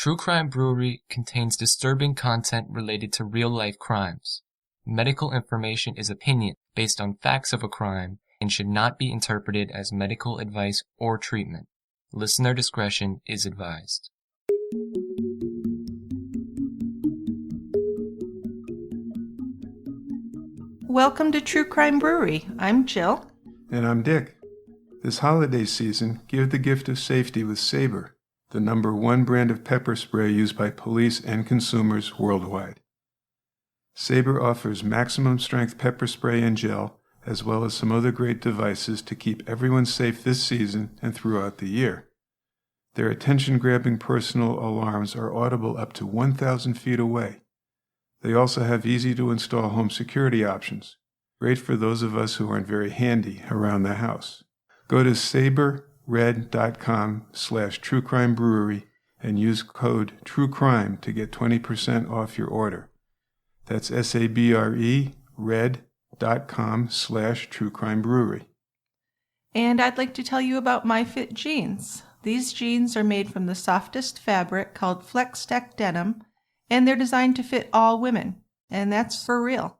True Crime Brewery contains disturbing content related to real-life crimes. Medical information is opinion based on facts of a crime and should not be interpreted as medical advice or treatment. Listener discretion is advised. Welcome to True Crime Brewery. I'm Jill. And I'm Dick. This holiday season, give the gift of safety with Sabre, the #1 brand of pepper spray used by police and consumers worldwide. Sabre offers maximum strength pepper spray and gel, as well as some other great devices to keep everyone safe this season and throughout the year. Their attention-grabbing personal alarms are audible up to 1,000 feet away. They also have easy-to-install home security options, great for those of us who aren't very handy around the house. Go to sabered.com/truecrimebrewery and use code TRUECRIME to get 20% off your order. That's SABRE red.com/truecrimebrewery. And I'd like to tell you about MyFit jeans. These jeans are made from the softest fabric called Flex Tech denim, and they're designed to fit all women, and that's for real.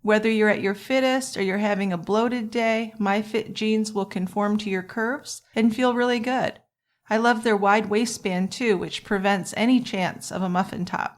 Whether you're at your fittest or you're having a bloated day, MyFit jeans will conform to your curves and feel really good. I love their wide waistband too, which prevents any chance of a muffin top.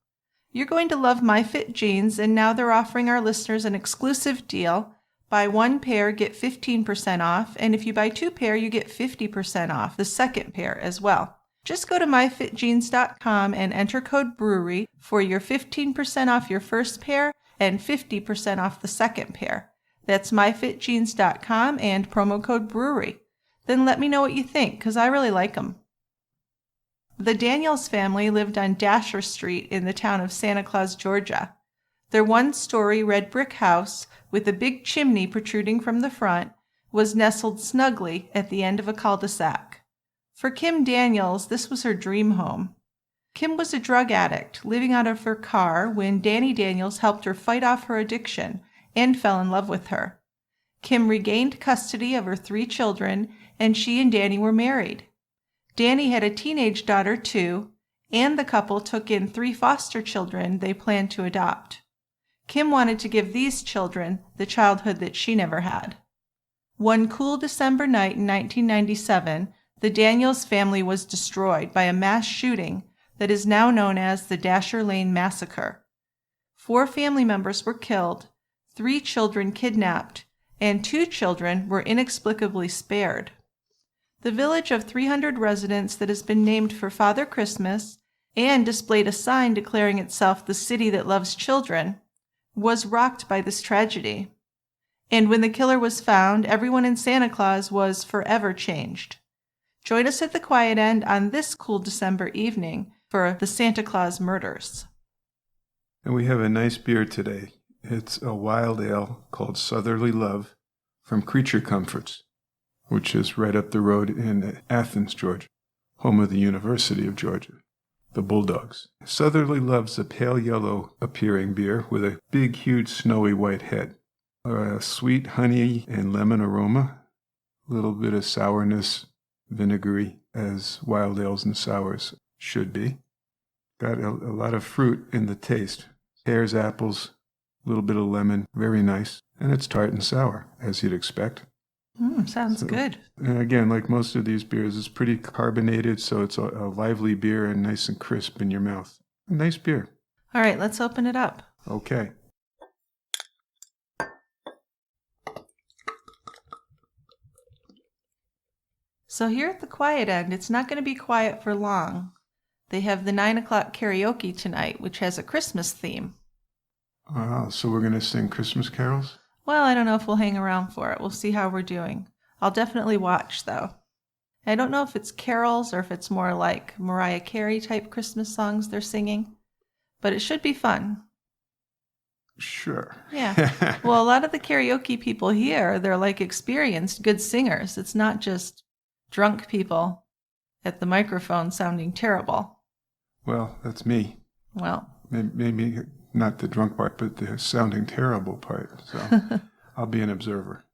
You're going to love MyFit jeans, and now they're offering our listeners an exclusive deal. Buy one pair, get 15% off, and if you buy two pair, you get 50% off the second pair as well. Just go to myfitjeans.com and enter code BREWERY for your 15% off your first pair and 50% off the second pair. That's myfitjeans.com and promo code BREWERY. Then let me know what you think, because I really like them. The Daniels family lived on Dasher Street in the town of Santa Claus, Georgia. Their one-story red brick house with a big chimney protruding from the front was nestled snugly at the end of a cul-de-sac. For Kim Daniels, this was her dream home. Kim was a drug addict living out of her car when Danny Daniels helped her fight off her addiction and fell in love with her. Kim regained custody of her 3 children, and she and Danny were married. Danny had a teenage daughter too, and the couple took in 3 foster children they planned to adopt. Kim wanted to give these children the childhood that she never had. One cool December night in 1997, the Daniels family was destroyed by a mass shooting that is now known as the Dasher Lane Massacre. 4 family members were killed, 3 children kidnapped, and 2 children were inexplicably spared. The village of 300 residents that has been named for Father Christmas and displayed a sign declaring itself the city that loves children was rocked by this tragedy. And when the killer was found, everyone in Santa Claus was forever changed. Join us at the quiet end on this cool December evening for the Santa Claus murders. And we have a nice beer today. It's a wild ale called Southerly Love from Creature Comforts, which is right up the road in Athens, Georgia, home of the University of Georgia, the Bulldogs. Southerly Love's a pale yellow appearing beer with a big, huge, snowy white head. A sweet honey and lemon aroma, a little bit of sourness, vinegary, as wild ales and sours should be. Got a lot of fruit in the taste. Pears, apples, a little bit of lemon, very nice. And it's tart and sour, as you'd expect. Sounds good. And again, like most of these beers, it's pretty carbonated, so it's a lively beer and nice and crisp in your mouth. A nice beer. All right, let's open it up. Okay. So here at the quiet end, it's not going to be quiet for long. They have the 9 o'clock karaoke tonight, which has a Christmas theme. So we're going to sing Christmas carols? Well, I don't know if we'll hang around for it. We'll see how we're doing. I'll definitely watch, though. I don't know if it's carols or if it's more like Mariah Carey type Christmas songs they're singing, but it should be fun. Sure. Yeah. Well, a lot of the karaoke people here, they're like experienced, good singers. It's not just drunk people at the microphone sounding terrible. Well, that's me. Well. Maybe not the drunk part, but the sounding terrible part. So I'll be an observer.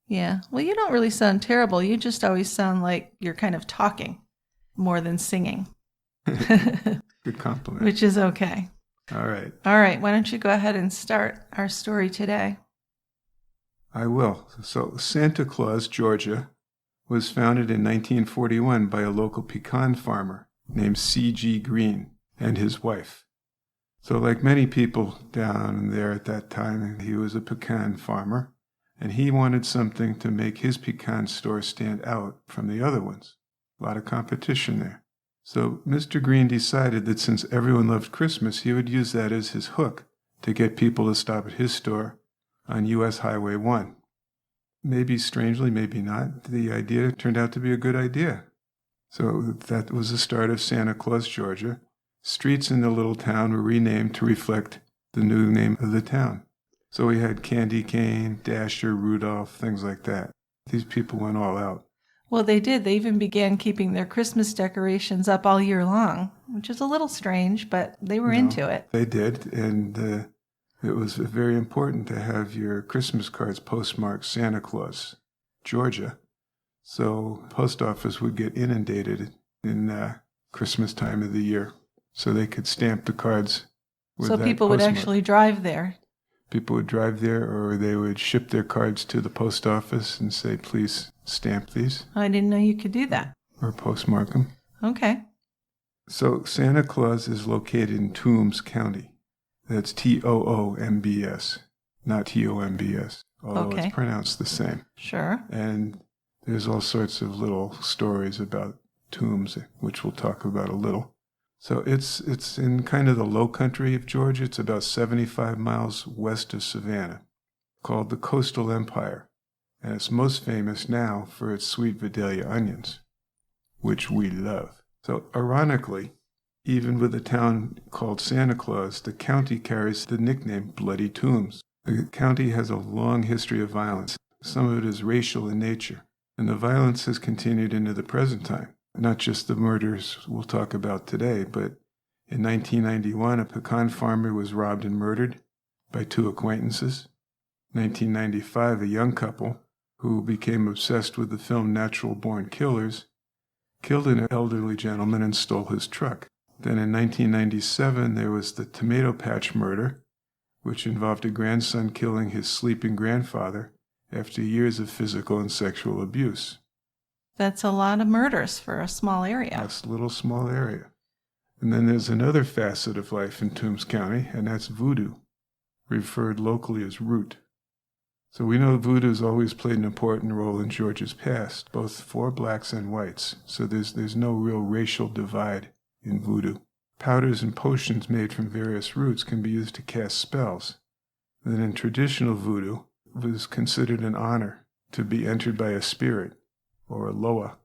Yeah. Well, you don't really sound terrible. You just always sound like you're kind of talking more than singing. Good compliment. Which is okay. All right. All right, why don't you go ahead and start our story today? I will. So Santa Claus, Georgia, was founded in 1941 by a local pecan farmer named C.G. Green and his wife. So like many people down there at that time, he was a pecan farmer, and he wanted something to make his pecan store stand out from the other ones. A lot of competition there. So Mr. Green decided that since everyone loved Christmas, he would use that as his hook to get people to stop at his store on U.S. Highway 1. Maybe strangely, maybe not, the idea turned out to be a good idea. So that was the start of Santa Claus, Georgia. Streets in the little town were renamed to reflect the new name of the town. So we had Candy Cane, Dasher, Rudolph, things like that. These people went all out. Well, they did. They even began keeping their Christmas decorations up all year long, which is a little strange, but they were into it. They did, and it was very important to have your Christmas cards postmarked Santa Claus, Georgia. So post office would get inundated in Christmas time of the year, so they could stamp the cards with So that people would postmark. actually drive there. People would drive there, or they would ship their cards to the post office and say, please stamp these, I didn't know you could do that. or postmark them. Okay. So Santa Claus is located in Toombs County. That's Toombs, not Tombs, although Okay. it's pronounced the same. Sure. And there's all sorts of little stories about tombs, which we'll talk about a little. So it's in kind of the low country of Georgia. It's about 75 miles west of Savannah, called the Coastal Empire. And it's most famous now for its sweet Vidalia onions, which we love. So ironically, even with a town called Santa Claus, the county carries the nickname Bloody Tombs. The county has a long history of violence. Some of it is racial in nature, and the violence has continued into the present time. Not just the murders we'll talk about today, but in 1991, a pecan farmer was robbed and murdered by two acquaintances. 1995, a young couple who became obsessed with the film Natural Born Killers killed an elderly gentleman and stole his truck. Then in 1997, there was the Tomato Patch murder, which involved a grandson killing his sleeping grandfather after years of physical and sexual abuse. That's a lot of murders for a small area. That's a little small area. And then there's another facet of life in Toombs County, and that's voodoo, referred locally as root. So we know voodoo has always played an important role in Georgia's past, both for blacks and whites. So there's no real racial divide in voodoo. Powders and potions made from various roots can be used to cast spells. Then in traditional voodoo, it was considered an honor to be entered by a spirit, or a loa,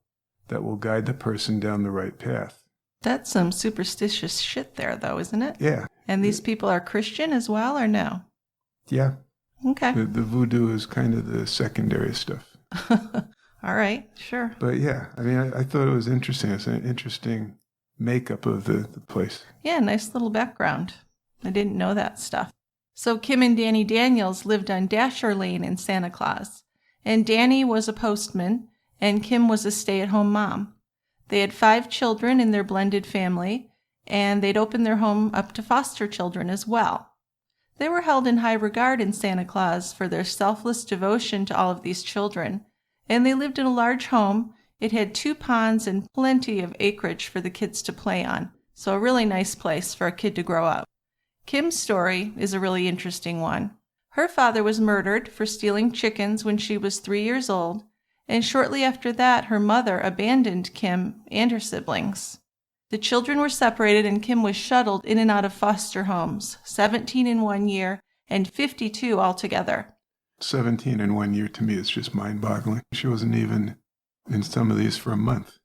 that will guide the person down the right path. That's some superstitious shit there, though, isn't it? Yeah. And these people are Christian as well, or no? Yeah. Okay. The voodoo is kind of the secondary stuff. All right, sure. But yeah, I mean, I thought it was interesting. It's an interesting makeup of the place. Yeah, nice little background. I didn't know that stuff. So Kim and Danny Daniels lived on Dasher Lane in Santa Claus. And Danny was a postman, and Kim was a stay-at-home mom. They had 5 children in their blended family, and they'd opened their home up to foster children as well. They were held in high regard in Santa Claus for their selfless devotion to all of these children, and they lived in a large home. It had 2 ponds and plenty of acreage for the kids to play on, so a really nice place for a kid to grow up. Kim's story is a really interesting one. Her father was murdered for stealing chickens when she was 3 years old, and shortly after that, her mother abandoned Kim and her siblings. The children were separated, and Kim was shuttled in and out of foster homes, 17 in 1 year and 52 altogether. 17 in 1 year to me is just mind-boggling. She wasn't even in some of these for a month.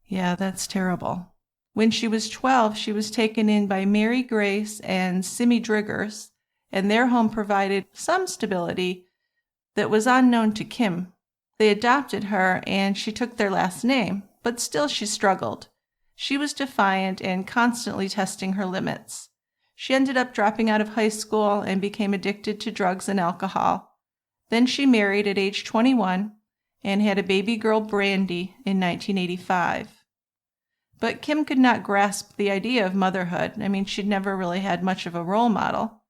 Yeah, that's terrible. When she was 12, she was taken in by Mary Grace and Simmy Driggers, and their home provided some stability that was unknown to Kim. They adopted her, and she took their last name, but still she struggled. She was defiant and constantly testing her limits. She ended up dropping out of high school and became addicted to drugs and alcohol. Then she married at age 21 and had a baby girl, Brandy, in 1985. But Kim could not grasp the idea of motherhood. I mean, she'd never really had much of a role model.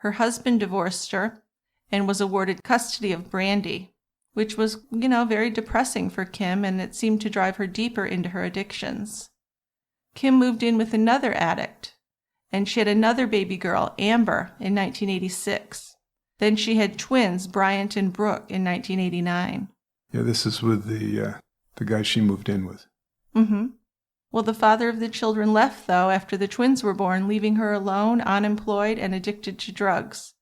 Her husband divorced her and was awarded custody of Brandy, which was, very depressing for Kim, and it seemed to drive her deeper into her addictions. Kim moved in with another addict, and she had another baby girl, Amber, in 1986. Then she had twins, Bryant and Brooke, in 1989. Yeah, this is with the guy she moved in with. Mm-hmm. Well, the father of the children left, though, after the twins were born, leaving her alone, unemployed, and addicted to drugs.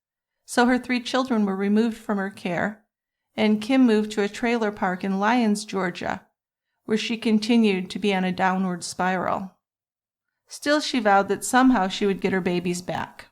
So her 3 children were removed from her care, and Kim moved to a trailer park in Lyons, Georgia, where she continued to be on a downward spiral. Still, she vowed that somehow she would get her babies back.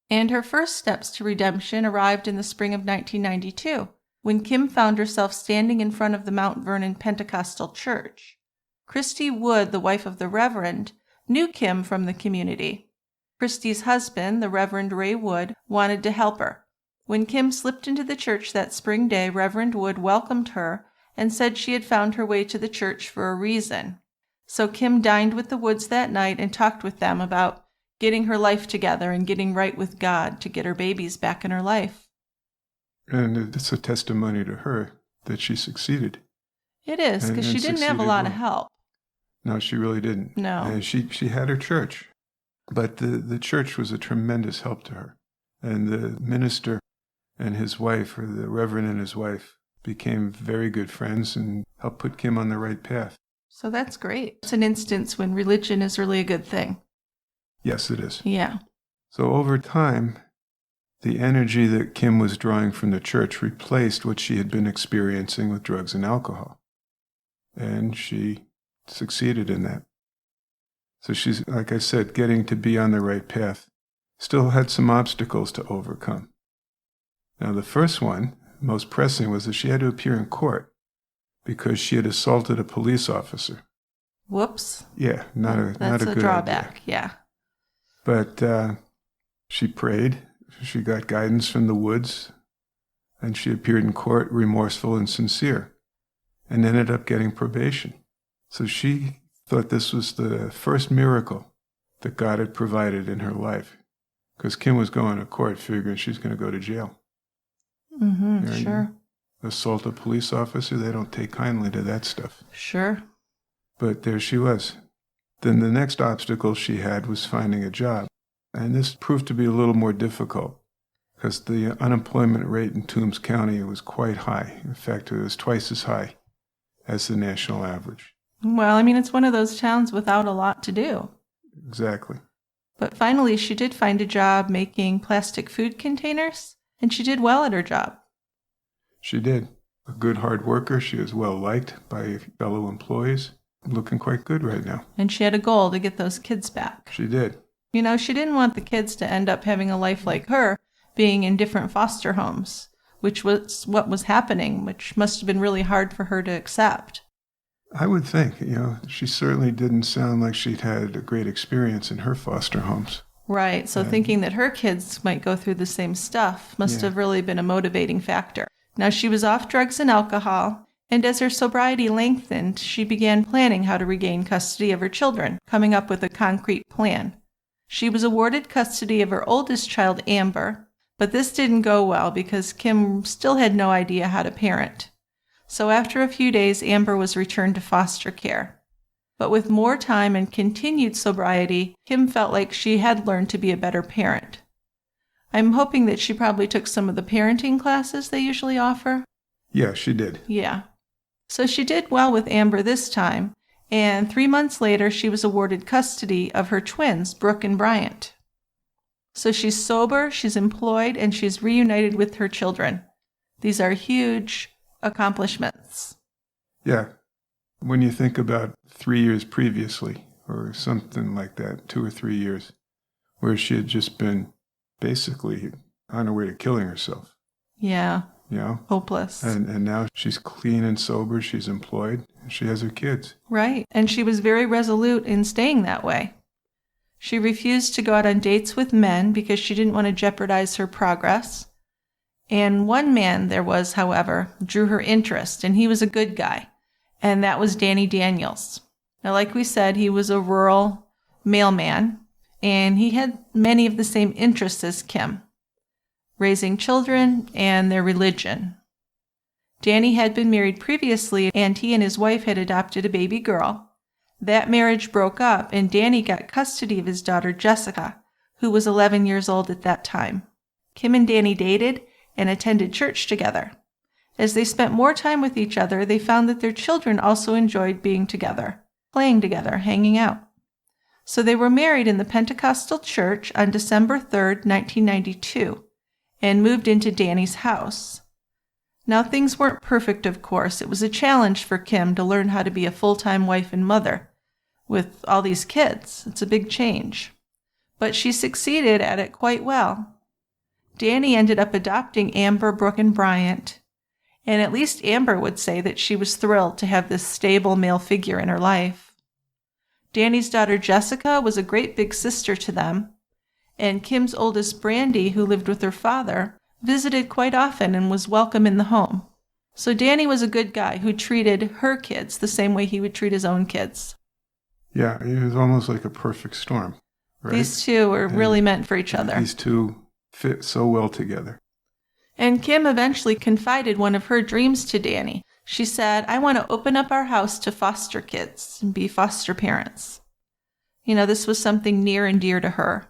And her first steps to redemption arrived in the spring of 1992, when Kim found herself standing in front of the Mount Vernon Pentecostal Church. Christy Wood, the wife of the Reverend, knew Kim from the community. Christy's husband, the Reverend Ray Wood, wanted to help her. When Kim slipped into the church that spring day, Reverend Wood welcomed her and said she had found her way to the church for a reason. So Kim dined with the Woods that night and talked with them about getting her life together and getting right with God to get her babies back in her life. And it's a testimony to her that she succeeded. It is, because she didn't have a lot of help. No, she really didn't. No. And she had her church, but the church was a tremendous help to her. And the minister and his wife, or the reverend and his wife, became very good friends and helped put Kim on the right path. So that's great. It's an instance when religion is really a good thing. Yes, it is. Yeah. So over time, the energy that Kim was drawing from the church replaced what she had been experiencing with drugs and alcohol. And she succeeded in that. So she's, like I said, getting to be on the right path. Still had some obstacles to overcome. Now, the first one, most pressing, was that she had to appear in court because she had assaulted a police officer. Whoops. Yeah, not a That's good a drawback, idea. Yeah. But she prayed. She got guidance from the Woods, and she appeared in court remorseful and sincere, and ended up getting probation. So she thought this was the first miracle that God had provided in her life, because Kim was going to court figuring she's going to go to jail. Mm-hmm, sure. Assault a police officer, they don't take kindly to that stuff. Sure. But there she was. Then the next obstacle she had was finding a job. And this proved to be a little more difficult because the unemployment rate in Toombs County was quite high. In fact, it was twice as high as the national average. Well, I mean, it's one of those towns without a lot to do. Exactly. But finally, she did find a job making plastic food containers, and she did well at her job. She did. A good hard worker. She was well liked by fellow employees. Looking quite good right now. And she had a goal to get those kids back. She did. She didn't want the kids to end up having a life like her, being in different foster homes, which was what was happening, which must have been really hard for her to accept. I would think, she certainly didn't sound like she'd had a great experience in her foster homes. Right, so thinking that her kids might go through the same stuff must have really been a motivating factor. Now, she was off drugs and alcohol, and as her sobriety lengthened, she began planning how to regain custody of her children, coming up with a concrete plan. She was awarded custody of her oldest child, Amber, but this didn't go well because Kim still had no idea how to parent. So after a few days, Amber was returned to foster care. But with more time and continued sobriety, Kim felt like she had learned to be a better parent. I'm hoping that she probably took some of the parenting classes they usually offer. Yeah, she did. Yeah. So she did well with Amber this time, and 3 months later she was awarded custody of her twins, Brooke and Bryant. So she's sober, she's employed, and she's reunited with her children. These are huge accomplishments. Yeah. When you think about 3 years previously, or something like that, 2 or 3 years, where she had just been basically on her way to killing herself. Yeah. Hopeless. And now she's clean and sober, she's employed, and she has her kids. Right. And she was very resolute in staying that way. She refused to go out on dates with men because she didn't want to jeopardize her progress. And one man there was, however, drew her interest, and he was a good guy, and that was Danny Daniels. Now, like we said, he was a rural mailman, and he had many of the same interests as Kim: raising children and their religion. Danny had been married previously, and he and his wife had adopted a baby girl. That marriage broke up, and Danny got custody of his daughter Jessica, who was 11 years old at that time. Kim and Danny dated and attended church together. As they spent more time with each other, they found that their children also enjoyed being together, playing together, hanging out. So they were married in the Pentecostal church on December 3rd, 1992, and moved into Danny's house. Now, things weren't perfect, of course. It was a challenge for Kim to learn how to be a full-time wife and mother with all these kids. It's a big change. But she succeeded at it quite well. Danny ended up adopting Amber, Brooke, and Bryant, and at least Amber would say that she was thrilled to have this stable male figure in her life. Danny's daughter Jessica was a great big sister to them, and Kim's oldest, Brandy, who lived with her father, visited quite often and was welcome in the home. So Danny was a good guy who treated her kids the same way he would treat his own kids. Yeah, it was almost like a perfect storm, right? These two were really meant for each other. These two fit so well together. And Kim eventually confided one of her dreams to Danny. She said, "I want to open up our house to foster kids and be foster parents." You know, this was something near and dear to her.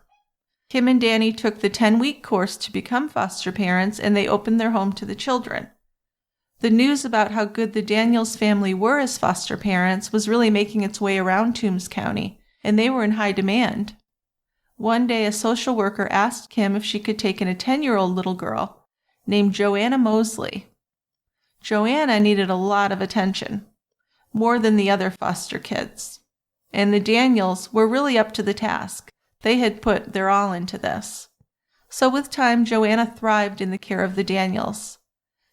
Kim and Danny took the 10-week course to become foster parents, and they opened their home to the children. The news about how good the Daniels family were as foster parents was really making its way around Toombs County, and they were in high demand. One day, a social worker asked Kim if she could take in a 10-year-old little girl named Joanna Mosley. Joanna needed a lot of attention, more than the other foster kids. And the Daniels were really up to the task. They had put their all into this. So with time, Joanna thrived in the care of the Daniels.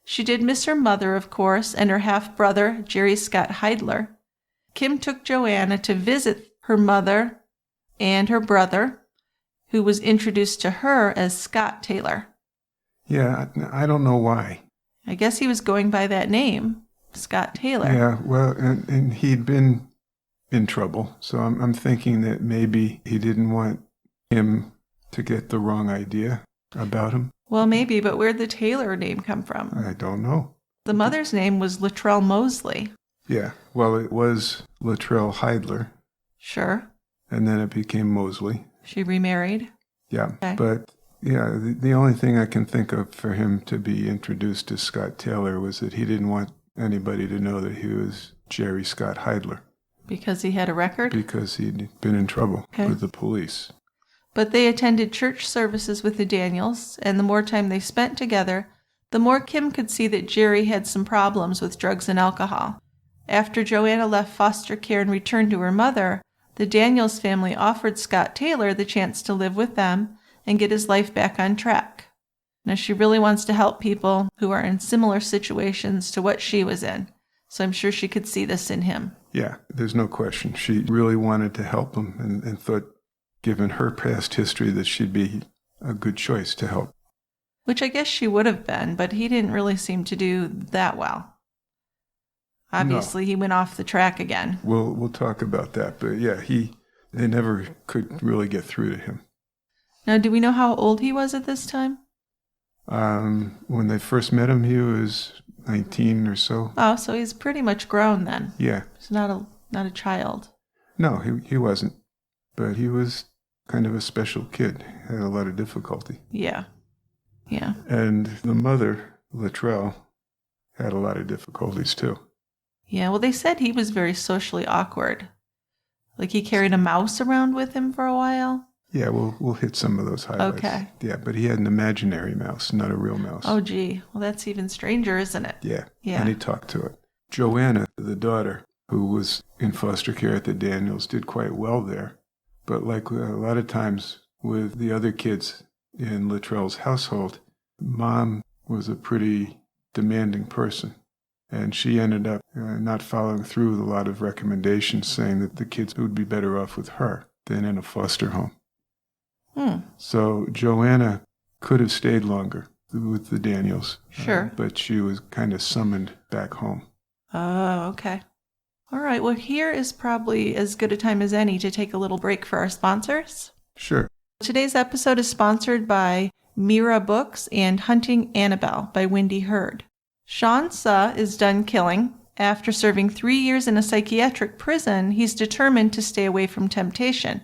She did miss her mother, of course, and her half-brother, Jerry Scott Heidler. Kim took Joanna to visit her mother and her brother, who was introduced to her as Scott Taylor. Yeah, I don't know why. I guess he was going by that name, Scott Taylor. Yeah, well, and he'd been in trouble, so I'm thinking that maybe he didn't want him to get the wrong idea about him. Well, maybe, but where'd the Taylor name come from? I don't know. The mother's name was Luttrell Mosley. Yeah, well, it was Luttrell Heidler. Sure. And then it became Mosley. She remarried? Yeah, Okay. But yeah, the only thing I can think of for him to be introduced as Scott Taylor was that he didn't want anybody to know that he was Jerry Scott Heidler. Because he had a record? Because he'd been in trouble with the police. But they attended church services with the Daniels, and the more time they spent together, the more Kim could see that Jerry had some problems with drugs and alcohol. After Joanna left foster care and returned to her mother, the Daniels family offered Scott Taylor the chance to live with them and get his life back on track. Now, she really wants to help people who are in similar situations to what she was in, so I'm sure she could see this in him. Yeah, there's no question. She really wanted to help him and thought, given her past history, that she'd be a good choice to help. Which I guess she would have been, but he didn't really seem to do that well. Obviously, He went off the track again. We'll talk about that, but yeah, they never could really get through to him. Now, do we know how old he was at this time? When they first met him, he was 19 or so. Oh, so he's pretty much grown then. Yeah. He's not a child. No, he wasn't. But he was kind of a special kid. Had a lot of difficulty. Yeah. Yeah. And the mother, Luttrell, had a lot of difficulties too. Yeah, well, they said he was very socially awkward. Like he carried a mouse around with him for a while. Yeah, we'll hit some of those highlights. Okay. Yeah, but he had an imaginary mouse, not a real mouse. Oh, gee. Well, that's even stranger, isn't it? Yeah. Yeah. And he talked to it. Joanna, the daughter, who was in foster care at the Daniels, did quite well there. But like a lot of times with the other kids in Luttrell's household, Mom was a pretty demanding person. And she ended up not following through with a lot of recommendations, saying that the kids would be better off with her than in a foster home. So Joanna could have stayed longer with the Daniels. Sure. But she was kind of summoned back home. Oh, okay. All right, well, here is probably as good a time as any to take a little break for our sponsors. Sure. Today's episode is sponsored by Mira Books and Hunting Annabelle by Wendy Hurd. Sean Suh is done killing. After serving 3 years in a psychiatric prison, he's determined to stay away from temptation.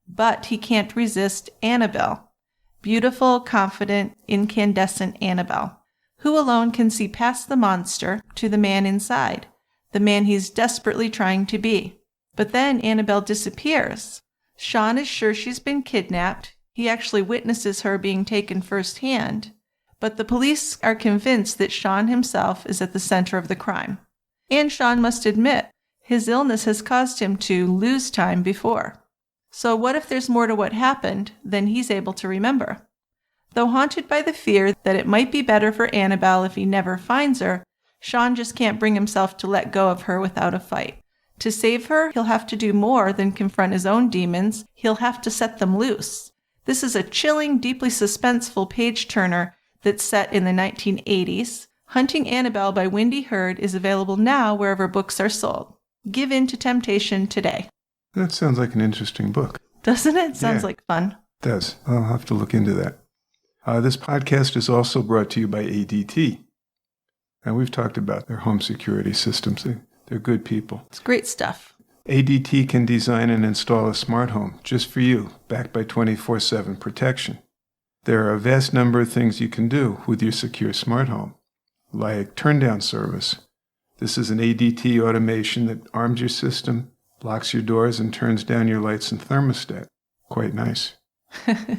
But he can't resist Annabelle. Beautiful, confident, incandescent Annabelle, who alone can see past the monster to the man inside, the man he's desperately trying to be. But then Annabelle disappears. Sean is sure she's been kidnapped. He actually witnesses her being taken firsthand. But the police are convinced that Sean himself is at the center of the crime. And Sean must admit, his illness has caused him to lose time before. So what if there's more to what happened than he's able to remember? Though haunted by the fear that it might be better for Annabelle if he never finds her, Sean just can't bring himself to let go of her without a fight. To save her, he'll have to do more than confront his own demons. He'll have to set them loose. This is a chilling, deeply suspenseful page-turner that's set in the 1980s. Hunting Annabelle by Wendy Hurd is available now wherever books are sold. Give in to temptation today. That sounds like an interesting book. Doesn't it? Sounds like fun. It does. I'll have to look into that. This podcast is also brought to you by ADT. And we've talked about their home security systems. They're good people. It's great stuff. ADT can design and install a smart home just for you, backed by 24/7 protection. There are a vast number of things you can do with your secure smart home, like turn-down service. This is an ADT automation that arms your system, locks your doors, and turns down your lights and thermostat. Quite nice.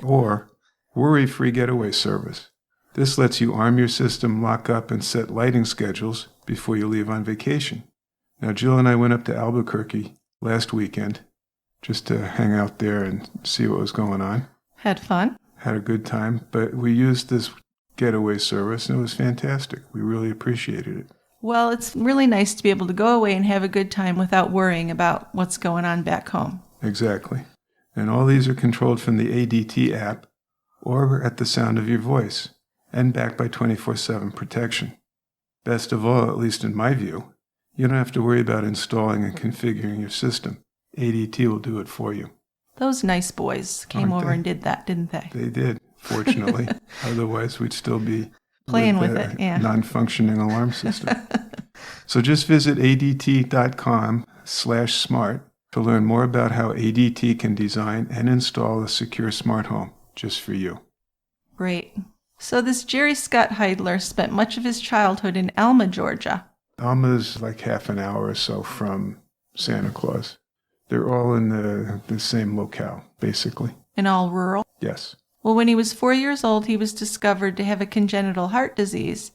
Or worry-free getaway service. This lets you arm your system, lock up, and set lighting schedules before you leave on vacation. Now, Jill and I went up to Albuquerque last weekend just to hang out there and see what was going on. Had fun. Had a good time, but we used this getaway service, and it was fantastic. We really appreciated it. Well, it's really nice to be able to go away and have a good time without worrying about what's going on back home. Exactly. And all these are controlled from the ADT app or at the sound of your voice, and backed by 24/7 protection. Best of all, at least in my view, you don't have to worry about installing and configuring your system. ADT will do it for you. Those nice boys came over and did that, didn't they? They did, fortunately. Otherwise, we'd still be playing with it, yeah. Non-functioning alarm system. So just visit adt.com/smart to learn more about how ADT can design and install a secure smart home just for you. Great. So this Jerry Scott Heidler spent much of his childhood in Alma, Georgia. Alma's like half an hour or so from Santa Claus. They're all in the same locale, basically. And all rural? Yes. Well, when he was 4 years old, he was discovered to have a congenital heart disease,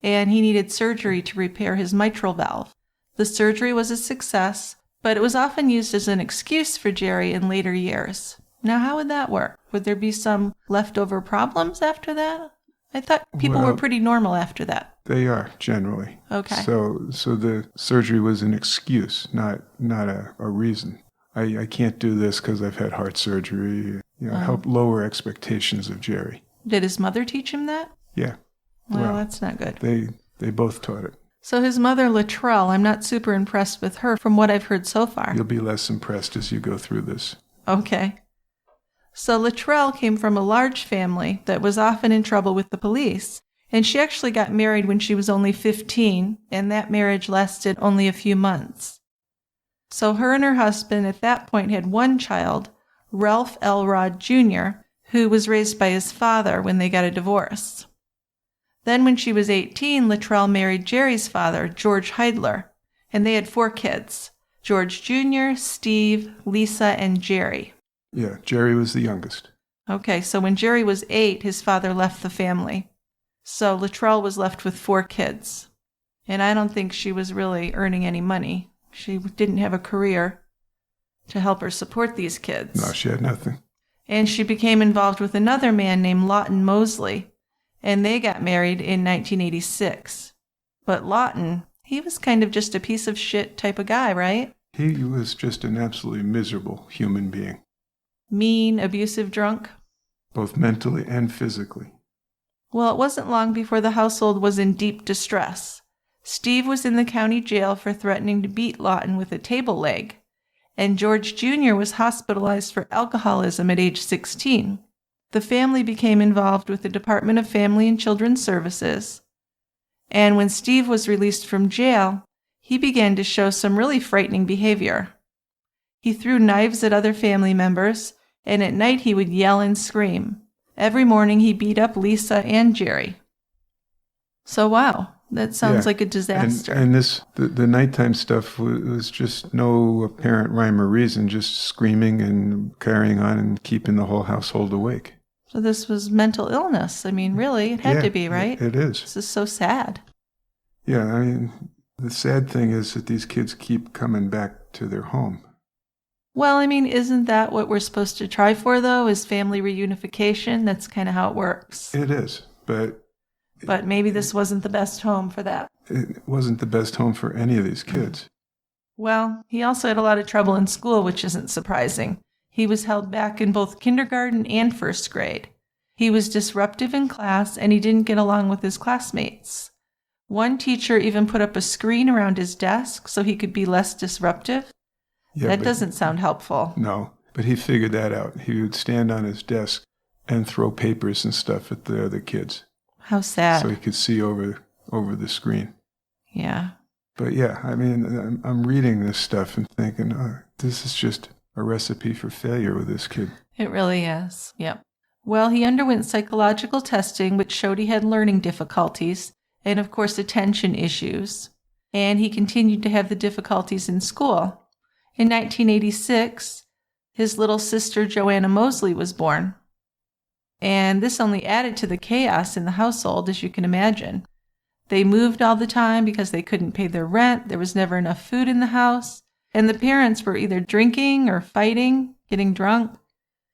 and he needed surgery to repair his mitral valve. The surgery was a success, but it was often used as an excuse for Jerry in later years. Now, how would that work? Would there be some leftover problems after that? I thought people were pretty normal after that. They are, generally. Okay. So the surgery was an excuse, not a reason. I can't do this because I've had heart surgery. Help lower expectations of Jerry. Did his mother teach him that? Yeah. Well, that's not good. They both taught it. So his mother, Luttrell, I'm not super impressed with her from what I've heard so far. You'll be less impressed as you go through this. Okay. So Luttrell came from a large family that was often in trouble with the police, and she actually got married when she was only 15, and that marriage lasted only a few months. So her and her husband at that point had one child, Ralph Elrod Jr., who was raised by his father when they got a divorce. Then when she was 18, Luttrell married Jerry's father, George Heidler, and they had 4 kids, George Jr., Steve, Lisa, and Jerry. Yeah, Jerry was the youngest. Okay, so when Jerry was 8, his father left the family. So Luttrell was left with 4 kids. And I don't think she was really earning any money. She didn't have a career to help her support these kids. No, she had nothing. And she became involved with another man named Lawton Mosley, and they got married in 1986. But Lawton, he was kind of just a piece of shit type of guy, right? He was just an absolutely miserable human being. Mean, abusive drunk? Both mentally and physically. Well, it wasn't long before the household was in deep distress. Steve was in the county jail for threatening to beat Lawton with a table leg, and George Jr. was hospitalized for alcoholism at age 16. The family became involved with the Department of Family and Children's Services, and when Steve was released from jail, he began to show some really frightening behavior. He threw knives at other family members, and at night he would yell and scream. Every morning he beat up Lisa and Jerry. So wow, that sounds like a disaster. And the nighttime stuff was just no apparent rhyme or reason, just screaming and carrying on and keeping the whole household awake. So this was mental illness. I mean, really, it had to be, right? It is. This is so sad. Yeah, I mean, the sad thing is that these kids keep coming back to their home. Well, I mean, isn't that what we're supposed to try for, though, is family reunification? That's kind of how it works. It is, but maybe this wasn't the best home for that. It wasn't the best home for any of these kids. Well, he also had a lot of trouble in school, which isn't surprising. He was held back in both kindergarten and first grade. He was disruptive in class, and he didn't get along with his classmates. One teacher even put up a screen around his desk so he could be less disruptive. Yeah, that doesn't sound helpful. No, but he figured that out. He would stand on his desk and throw papers and stuff at the other kids. How sad. So he could see over the screen. Yeah. But yeah, I mean, I'm reading this stuff and thinking, oh, this is just a recipe for failure with this kid. It really is. Yep. Well, he underwent psychological testing, which showed he had learning difficulties and, of course, attention issues. And he continued to have the difficulties in school. In 1986, his little sister Joanna Mosley was born. And this only added to the chaos in the household, as you can imagine. They moved all the time because they couldn't pay their rent. There was never enough food in the house. And the parents were either drinking or fighting, getting drunk,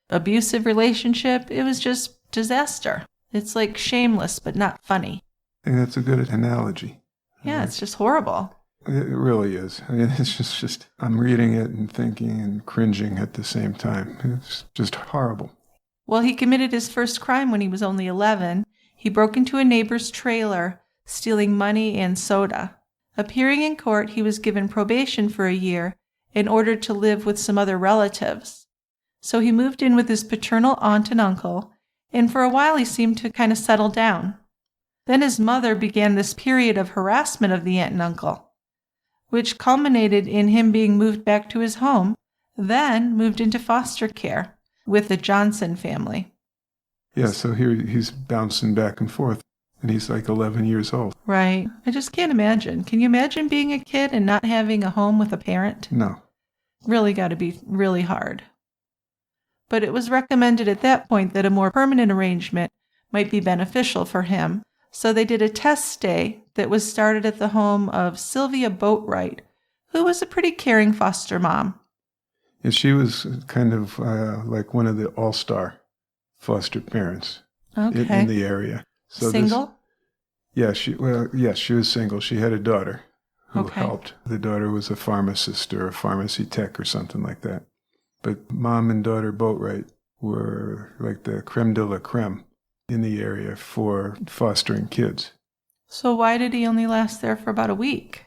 abusive relationship. It was just disaster. It's like Shameless, but not funny. I think that's a good analogy. Yeah, it's just horrible. It really is. I mean, it's just I'm reading it and thinking and cringing at the same time. It's just horrible. Well, he committed his first crime when he was only 11. He broke into a neighbor's trailer, stealing money and soda. Appearing in court, he was given probation for a year in order to live with some other relatives. So he moved in with his paternal aunt and uncle, and for a while he seemed to kind of settle down. Then his mother began this period of harassment of the aunt and uncle, which culminated in him being moved back to his home, then moved into foster care with the Johnson family. Yeah, so here he's bouncing back and forth, and he's like 11 years old. Right. I just can't imagine. Can you imagine being a kid and not having a home with a parent? No. Really got to be really hard. But it was recommended at that point that a more permanent arrangement might be beneficial for him, so they did a test stay that was started at the home of Sylvia Boatwright, who was a pretty caring foster mom. And she was kind of like one of the all-star foster parents in the area. So single? She was single. She had a daughter who helped. The daughter was a pharmacist or a pharmacy tech or something like that. But mom and daughter Boatwright were like the creme de la creme in the area for fostering kids. So why did he only last there for about a week?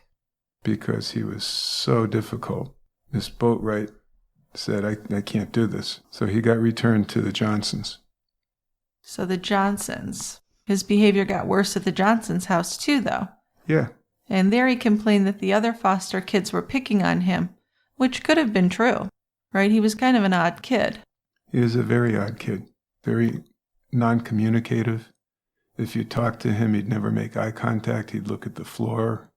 Because he was so difficult. Miss Boatwright said, I can't do this. So he got returned to the Johnsons. So the Johnsons. His behavior got worse at the Johnsons' house too, though. Yeah. And there he complained that the other foster kids were picking on him, which could have been true, right? He was kind of an odd kid. He was a very odd kid. Very non-communicative. If you talked to him, he'd never make eye contact. He'd look at the floor,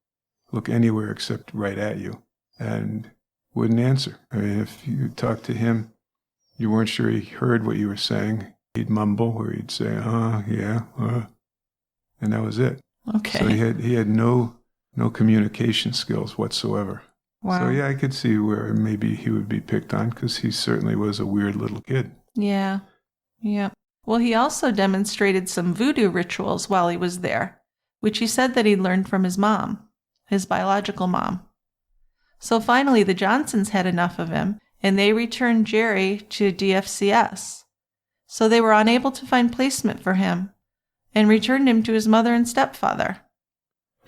look anywhere except right at you, and wouldn't answer. I mean, if you talked to him, you weren't sure he heard what you were saying. He'd mumble, or he'd say, yeah, and that was it. Okay. So he had no communication skills whatsoever. Wow. So yeah, I could see where maybe he would be picked on, because he certainly was a weird little kid. Yeah. Well, he also demonstrated some voodoo rituals while he was there, which he said that he learned from his mom, his biological mom. So finally, the Johnsons had enough of him, and they returned Jerry to DFCS. So they were unable to find placement for him and returned him to his mother and stepfather.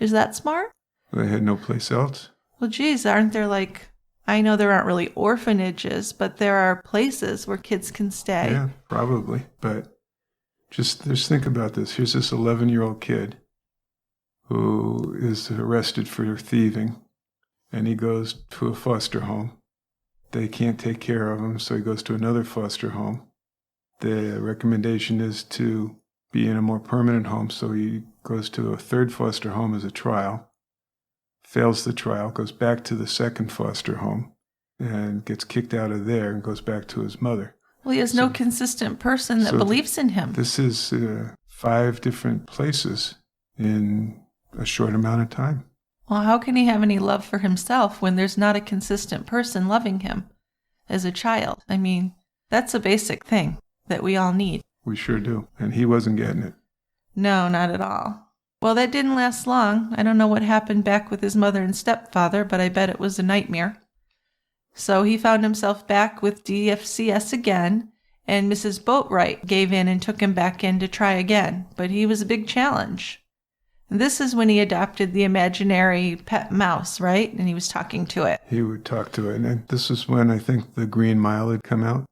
Is that smart? They had no place else. Well, geez, aren't there I know there aren't really orphanages, but there are places where kids can stay. Yeah, probably. But just think about this. Here's this 11-year-old kid who is arrested for thieving, and he goes to a foster home. They can't take care of him, so he goes to another foster home. The recommendation is to be in a more permanent home, so he goes to a third foster home as a trial, fails the trial, goes back to the second foster home, and gets kicked out of there and goes back to his mother. Well, he has no consistent person that believes in him. This is 5 different places in a short amount of time. Well, how can he have any love for himself when there's not a consistent person loving him as a child? I mean, that's a basic thing that we all need. We sure do. And he wasn't getting it. No, not at all. Well, that didn't last long. I don't know what happened back with his mother and stepfather, but I bet it was a nightmare. So he found himself back with DFCS again, and Mrs. Boatwright gave in and took him back in to try again, but he was a big challenge. And this is when he adopted the imaginary pet mouse, right? And he was talking to it. He would talk to it. And this is when I think the Green Mile had come out.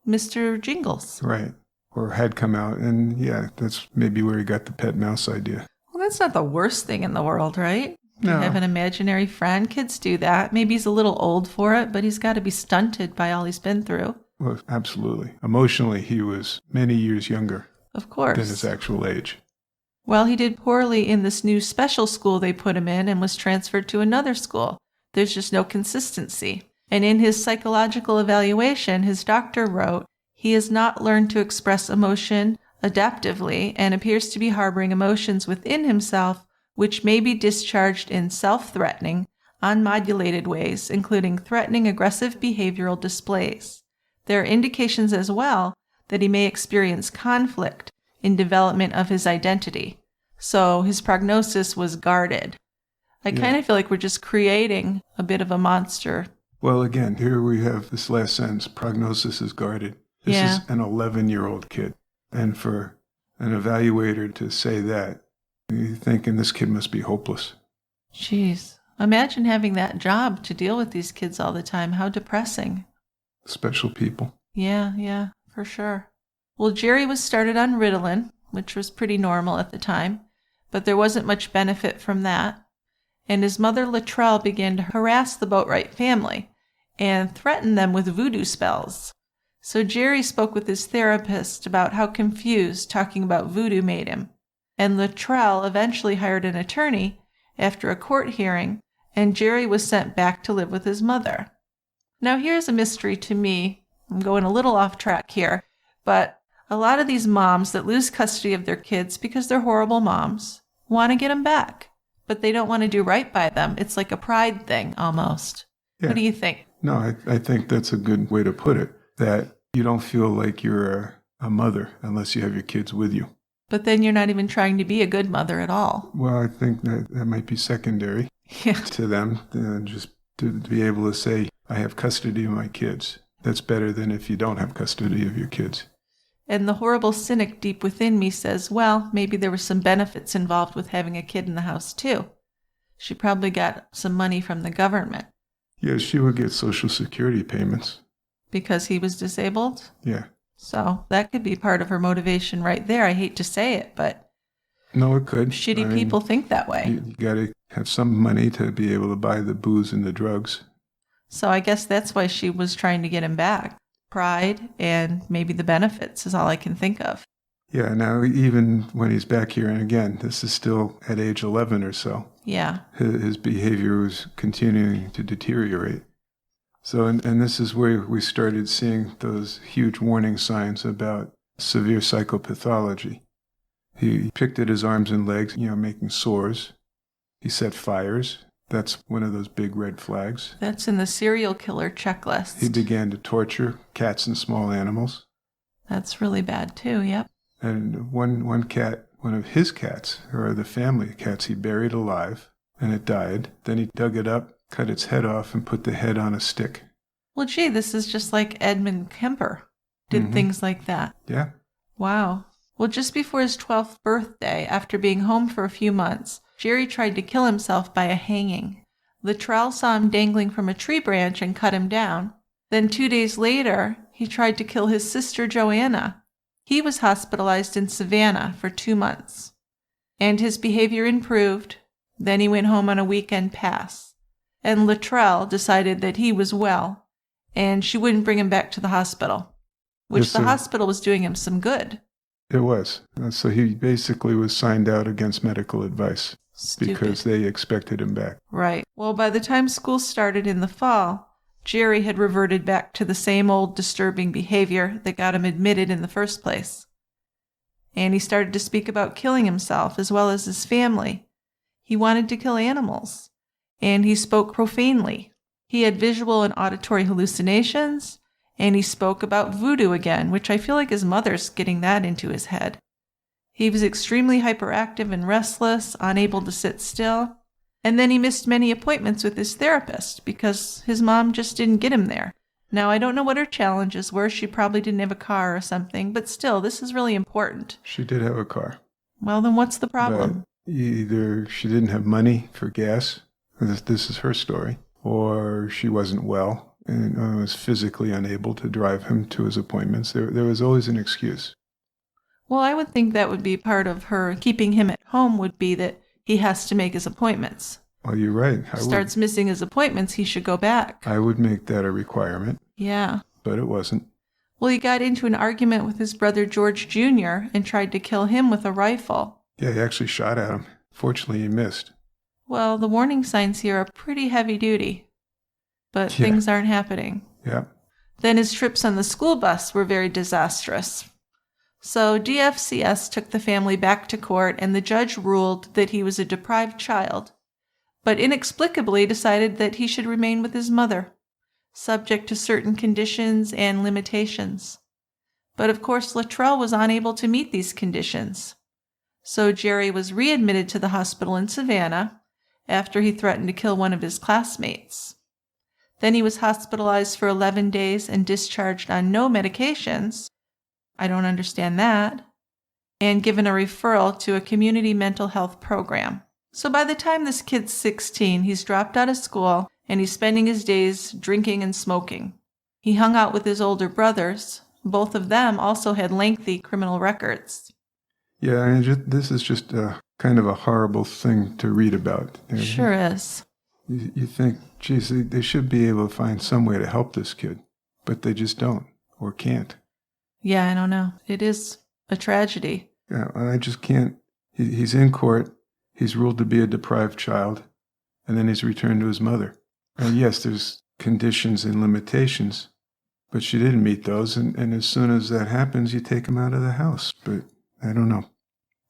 Mr. Jingles. Right. Or had come out. And yeah, that's maybe where he got the pet mouse idea. Well, that's not the worst thing in the world, right? No. You have an imaginary friend. Kids do that. Maybe he's a little old for it, but he's got to be stunted by all he's been through. Well, absolutely. Emotionally, he was many years younger. Of course. Than his actual age. Well, he did poorly in this new special school they put him in and was transferred to another school. There's just no consistency. And in his psychological evaluation, his doctor wrote, he has not learned to express emotion adaptively and appears to be harboring emotions within himself which may be discharged in self-threatening, unmodulated ways, including threatening aggressive behavioral displays. There are indications as well that he may experience conflict in development of his identity. So his prognosis was guarded. I kind of feel like we're just creating a bit of a monster. Well, again, here we have this last sentence, prognosis is guarded. This is an 11-year-old kid. And for an evaluator to say that, you're thinking this kid must be hopeless. Jeez. Imagine having that job to deal with these kids all the time. How depressing. Special people. Yeah, for sure. Well, Jerry was started on Ritalin, which was pretty normal at the time, but there wasn't much benefit from that. And his mother, Luttrell, began to harass the Boatwright family and threaten them with voodoo spells. So Jerry spoke with his therapist about how confused talking about voodoo made him. And Luttrell eventually hired an attorney after a court hearing, and Jerry was sent back to live with his mother. Now here's a mystery to me. I'm going a little off track here, but a lot of these moms that lose custody of their kids because they're horrible moms want to get them back, but they don't want to do right by them. It's like a pride thing almost. Yeah. What do you think? No, I think that's a good way to put it, that you don't feel like you're a mother unless you have your kids with you. But then you're not even trying to be a good mother at all. Well, I think that might be secondary to them, just to be able to say, I have custody of my kids. That's better than if you don't have custody of your kids. And the horrible cynic deep within me says, well, maybe there were some benefits involved with having a kid in the house, too. She probably got some money from the government. Yeah, she would get Social Security payments. Because he was disabled? Yeah. So that could be part of her motivation right there. I hate to say it, but no, it could. Shitty people think that way. You got to have some money to be able to buy the booze and the drugs. So I guess that's why she was trying to get him back. Pride and maybe the benefits is all I can think of. Yeah, now even when he's back here, and again, this is still at age 11 or so. Yeah. His behavior was continuing to deteriorate. So, and this is where we started seeing those huge warning signs about severe psychopathology. He picked at his arms and legs, making sores. He set fires. That's one of those big red flags. That's in the serial killer checklist. He began to torture cats and small animals. That's really bad too, yep. And one cat, one of his cats, or the family cats, he buried alive, and it died. Then he dug it up, cut its head off, and put the head on a stick. Well, gee, this is just like Edmund Kemper did things like that. Yeah. Wow. Well, just before his 12th birthday, after being home for a few months, Jerry tried to kill himself by a hanging. Luttrell saw him dangling from a tree branch and cut him down. Then 2 days later, he tried to kill his sister Joanna. He was hospitalized in Savannah for 2 months. And his behavior improved. Then he went home on a weekend pass. And Luttrell decided that he was well, and she wouldn't bring him back to the hospital, which the hospital was doing him some good. It was. So he basically was signed out against medical advice. Stupid. Because they expected him back. Right. Well, by the time school started in the fall, Jerry had reverted back to the same old disturbing behavior that got him admitted in the first place. And he started to speak about killing himself as well as his family. He wanted to kill animals. And he spoke profanely. He had visual and auditory hallucinations, and he spoke about voodoo again, which I feel like his mother's getting that into his head. He was extremely hyperactive and restless, unable to sit still. And then he missed many appointments with his therapist because his mom just didn't get him there. Now, I don't know what her challenges were. She probably didn't have a car or something, but still, this is really important. She did have a car. Well, then what's the problem? But either she didn't have money for gas, this is her story, or she wasn't well and was physically unable to drive him to his appointments. There was always an excuse. Well, I would think that would be part of her keeping him at home would be that he has to make his appointments. Well, you're right. Starts missing his appointments, he should go back. I would make that a requirement. Yeah. But it wasn't. Well, he got into an argument with his brother George Jr. and tried to kill him with a rifle. Yeah, he actually shot at him. Fortunately, he missed. Well, the warning signs here are pretty heavy duty. But things aren't happening. Yeah. Then his trips on the school bus were very disastrous. So DFCS took the family back to court, and the judge ruled that he was a deprived child, but inexplicably decided that he should remain with his mother, subject to certain conditions and limitations. But of course, Luttrell was unable to meet these conditions. So Jerry was readmitted to the hospital in Savannah after he threatened to kill one of his classmates. Then he was hospitalized for 11 days and discharged on no medications. I don't understand that. And given a referral to a community mental health program. So by the time this kid's 16, he's dropped out of school and he's spending his days drinking and smoking. He hung out with his older brothers. Both of them also had lengthy criminal records. Yeah, this is just kind of a horrible thing to read about. Sure is. You think, geez, they should be able to find some way to help this kid, but they just don't or can't. Yeah, I don't know. It is a tragedy. Yeah, I just can't. He's in court. He's ruled to be a deprived child, and then he's returned to his mother. And yes, there's conditions and limitations, but she didn't meet those. And as soon as that happens, you take him out of the house. But I don't know.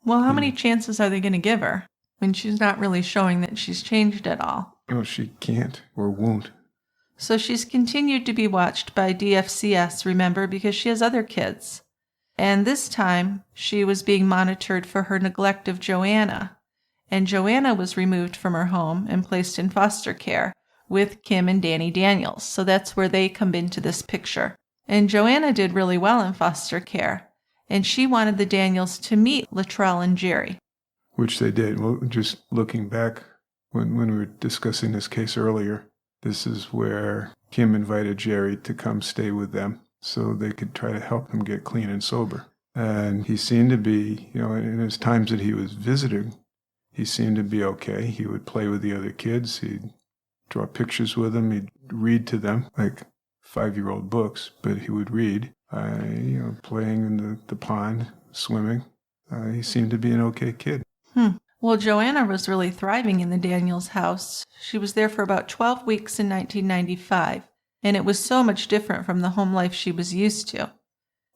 Well, how many chances are they going to give her when she's not really showing that she's changed at all? Oh, she can't or won't. So she's continued to be watched by DFCS, remember, because she has other kids. And this time, she was being monitored for her neglect of Joanna. And Joanna was removed from her home and placed in foster care with Kim and Danny Daniels. So that's where they come into this picture. And Joanna did really well in foster care. And she wanted the Daniels to meet Luttrell and Jerry. Which they did. Well, just looking back, when we were discussing this case earlier, this is where Kim invited Jerry to come stay with them so they could try to help him get clean and sober. And he seemed to be, in his times that he was visiting, he seemed to be okay. He would play with the other kids. He'd draw pictures with them. He'd read to them, like 5-year-old books, but he would read, playing in the pond, swimming. He seemed to be an okay kid. Well, Joanna was really thriving in the Daniels house. She was there for about 12 weeks in 1995, and it was so much different from the home life she was used to.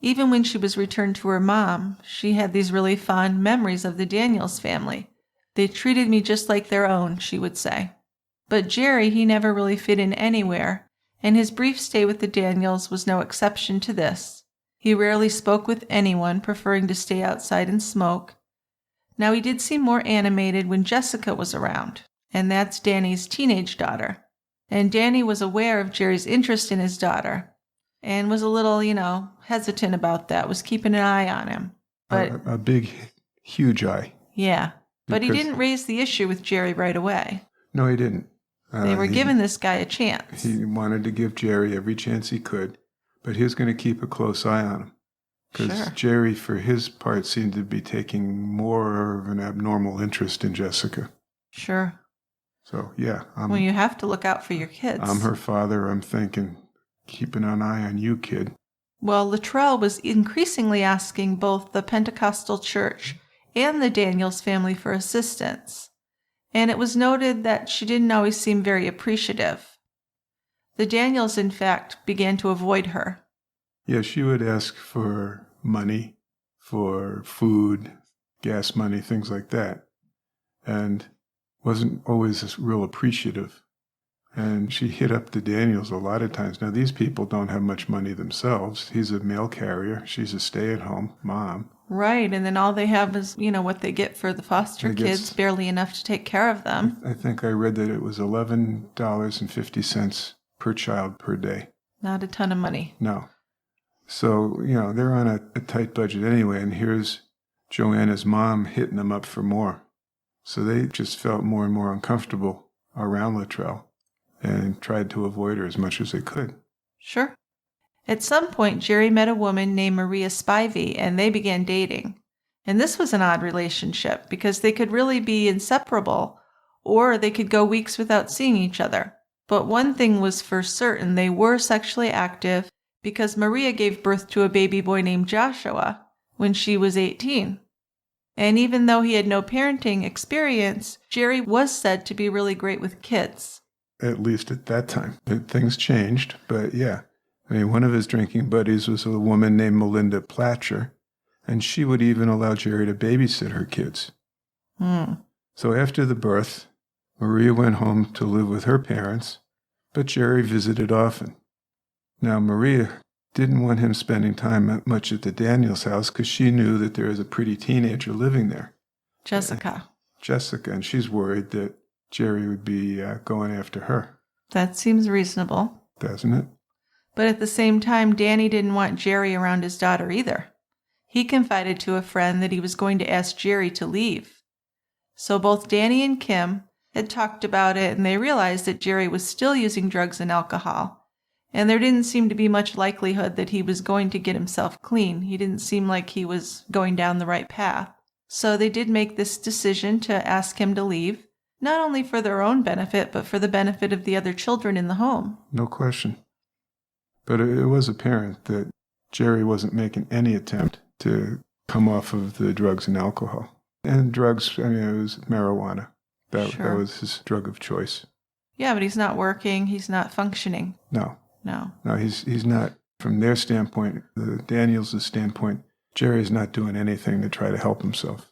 Even when she was returned to her mom, she had these really fond memories of the Daniels family. They treated me just like their own, she would say. But Jerry, he never really fit in anywhere, and his brief stay with the Daniels was no exception to this. He rarely spoke with anyone, preferring to stay outside and smoke. Now, he did seem more animated when Jessica was around, and that's Danny's teenage daughter. And Danny was aware of Jerry's interest in his daughter, and was a little, hesitant about that, was keeping an eye on him. But a big, huge eye. Yeah. But he didn't raise the issue with Jerry right away. No, he didn't. They were giving this guy a chance. He wanted to give Jerry every chance he could, but he was going to keep a close eye on him. Because Jerry, for his part, seemed to be taking more of an abnormal interest in Jessica. Sure. So, yeah. Well, you have to look out for your kids. I'm her father. I'm thinking, keeping an eye on you, kid. Well, Luttrell was increasingly asking both the Pentecostal church and the Daniels family for assistance. And it was noted that she didn't always seem very appreciative. The Daniels, in fact, began to avoid her. Yeah, she would ask for money, for food, gas money, things like that, and wasn't always real appreciative. And she hit up the Daniels a lot of times. Now, these people don't have much money themselves. He's a mail carrier. She's a stay-at-home mom. Right, and then all they have is, what they get for the foster kids, barely enough to take care of them. I think I read that it was $11.50 per child per day. Not a ton of money. No. So, they're on a tight budget anyway, and here's Joanna's mom hitting them up for more. So they just felt more and more uncomfortable around Luttrell and tried to avoid her as much as they could. Sure. At some point, Jerry met a woman named Maria Spivey, and they began dating. And this was an odd relationship because they could really be inseparable, or they could go weeks without seeing each other. But one thing was for certain, they were sexually active because Maria gave birth to a baby boy named Joshua when she was 18. And even though he had no parenting experience, Jerry was said to be really great with kids. At least at that time. Things changed, but yeah. One of his drinking buddies was a woman named Melinda Platcher, and she would even allow Jerry to babysit her kids. So after the birth, Maria went home to live with her parents, but Jerry visited often. Now, Maria didn't want him spending time much at the Daniels house because she knew that there was a pretty teenager living there. Jessica, and she's worried that Jerry would be going after her. That seems reasonable. Doesn't it? But at the same time, Danny didn't want Jerry around his daughter either. He confided to a friend that he was going to ask Jerry to leave. So both Danny and Kim had talked about it, and they realized that Jerry was still using drugs and alcohol. And there didn't seem to be much likelihood that he was going to get himself clean. He didn't seem like he was going down the right path. So they did make this decision to ask him to leave, not only for their own benefit, but for the benefit of the other children in the home. No question. But it was apparent that Jerry wasn't making any attempt to come off of the drugs and alcohol. And drugs, it was marijuana. That was his drug of choice. Yeah, but he's not working. He's not functioning. No, he's not. From their standpoint, the Daniels' standpoint, Jerry's not doing anything to try to help himself.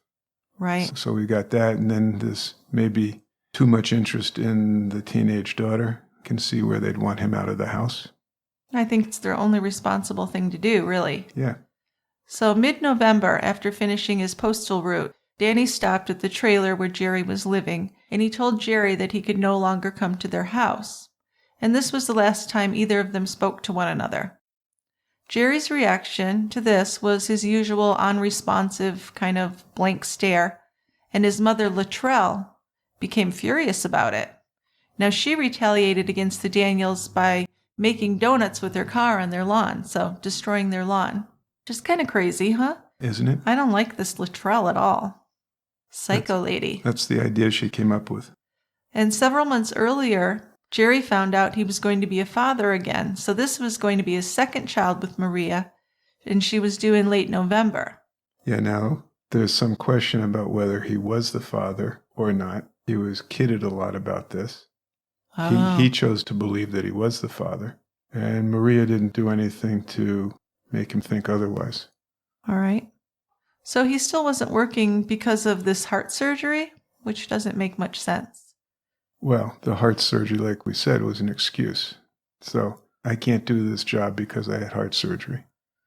Right. So we got that, and then this maybe too much interest in the teenage daughter. Can see where they'd want him out of the house. I think it's their only responsible thing to do, really. Yeah. So mid-November, after finishing his postal route, Danny stopped at the trailer where Jerry was living, and he told Jerry that he could no longer come to their house. And this was the last time either of them spoke to one another. Jerry's reaction to this was his usual unresponsive kind of blank stare, and his mother, Luttrell, became furious about it. Now, she retaliated against the Daniels by making donuts with her car on their lawn, so destroying their lawn. Just kind of crazy, huh? Isn't it? I don't like this Luttrell at all. Psycho lady. That's the idea she came up with. And several months earlier, Jerry found out he was going to be a father again, so this was going to be his second child with Maria, and she was due in late November. Yeah, now there's some question about whether he was the father or not. He was kidded a lot about this. Oh. He chose to believe that he was the father, and Maria didn't do anything to make him think otherwise. All right. So he still wasn't working because of this heart surgery, which doesn't make much sense. Well, the heart surgery, like we said, was an excuse. So I can't do this job because I had heart surgery.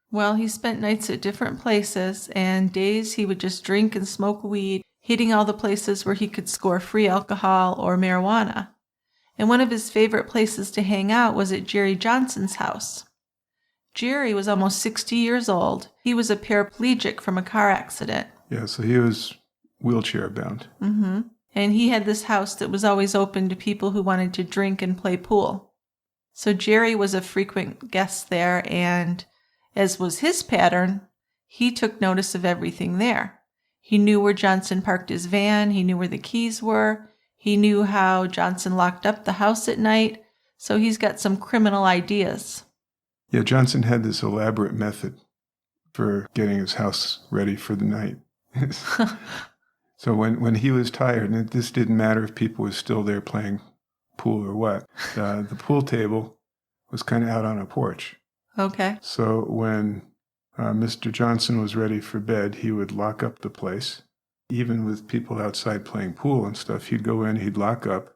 Well, he spent nights at different places, and days he would just drink and smoke weed, hitting all the places where he could score free alcohol or marijuana. And one of his favorite places to hang out was at Jerry Johnson's house. Jerry was almost 60 years old. He was a paraplegic from a car accident. Yeah, so he was wheelchair bound. Mm-hmm. And he had this house that was always open to people who wanted to drink and play pool. So Jerry was a frequent guest there, and as was his pattern, he took notice of everything there. He knew where Johnson parked his van. He knew where the keys were. He knew how Johnson locked up the house at night. So he's got some criminal ideas. Yeah, Johnson had this elaborate method for getting his house ready for the night. So when he was tired, and this didn't matter if people were still there playing pool or what, the pool table was kind of out on a porch. Okay. So when Mr. Johnson was ready for bed, he would lock up the place. Even with people outside playing pool and stuff, he'd go in, he'd lock up,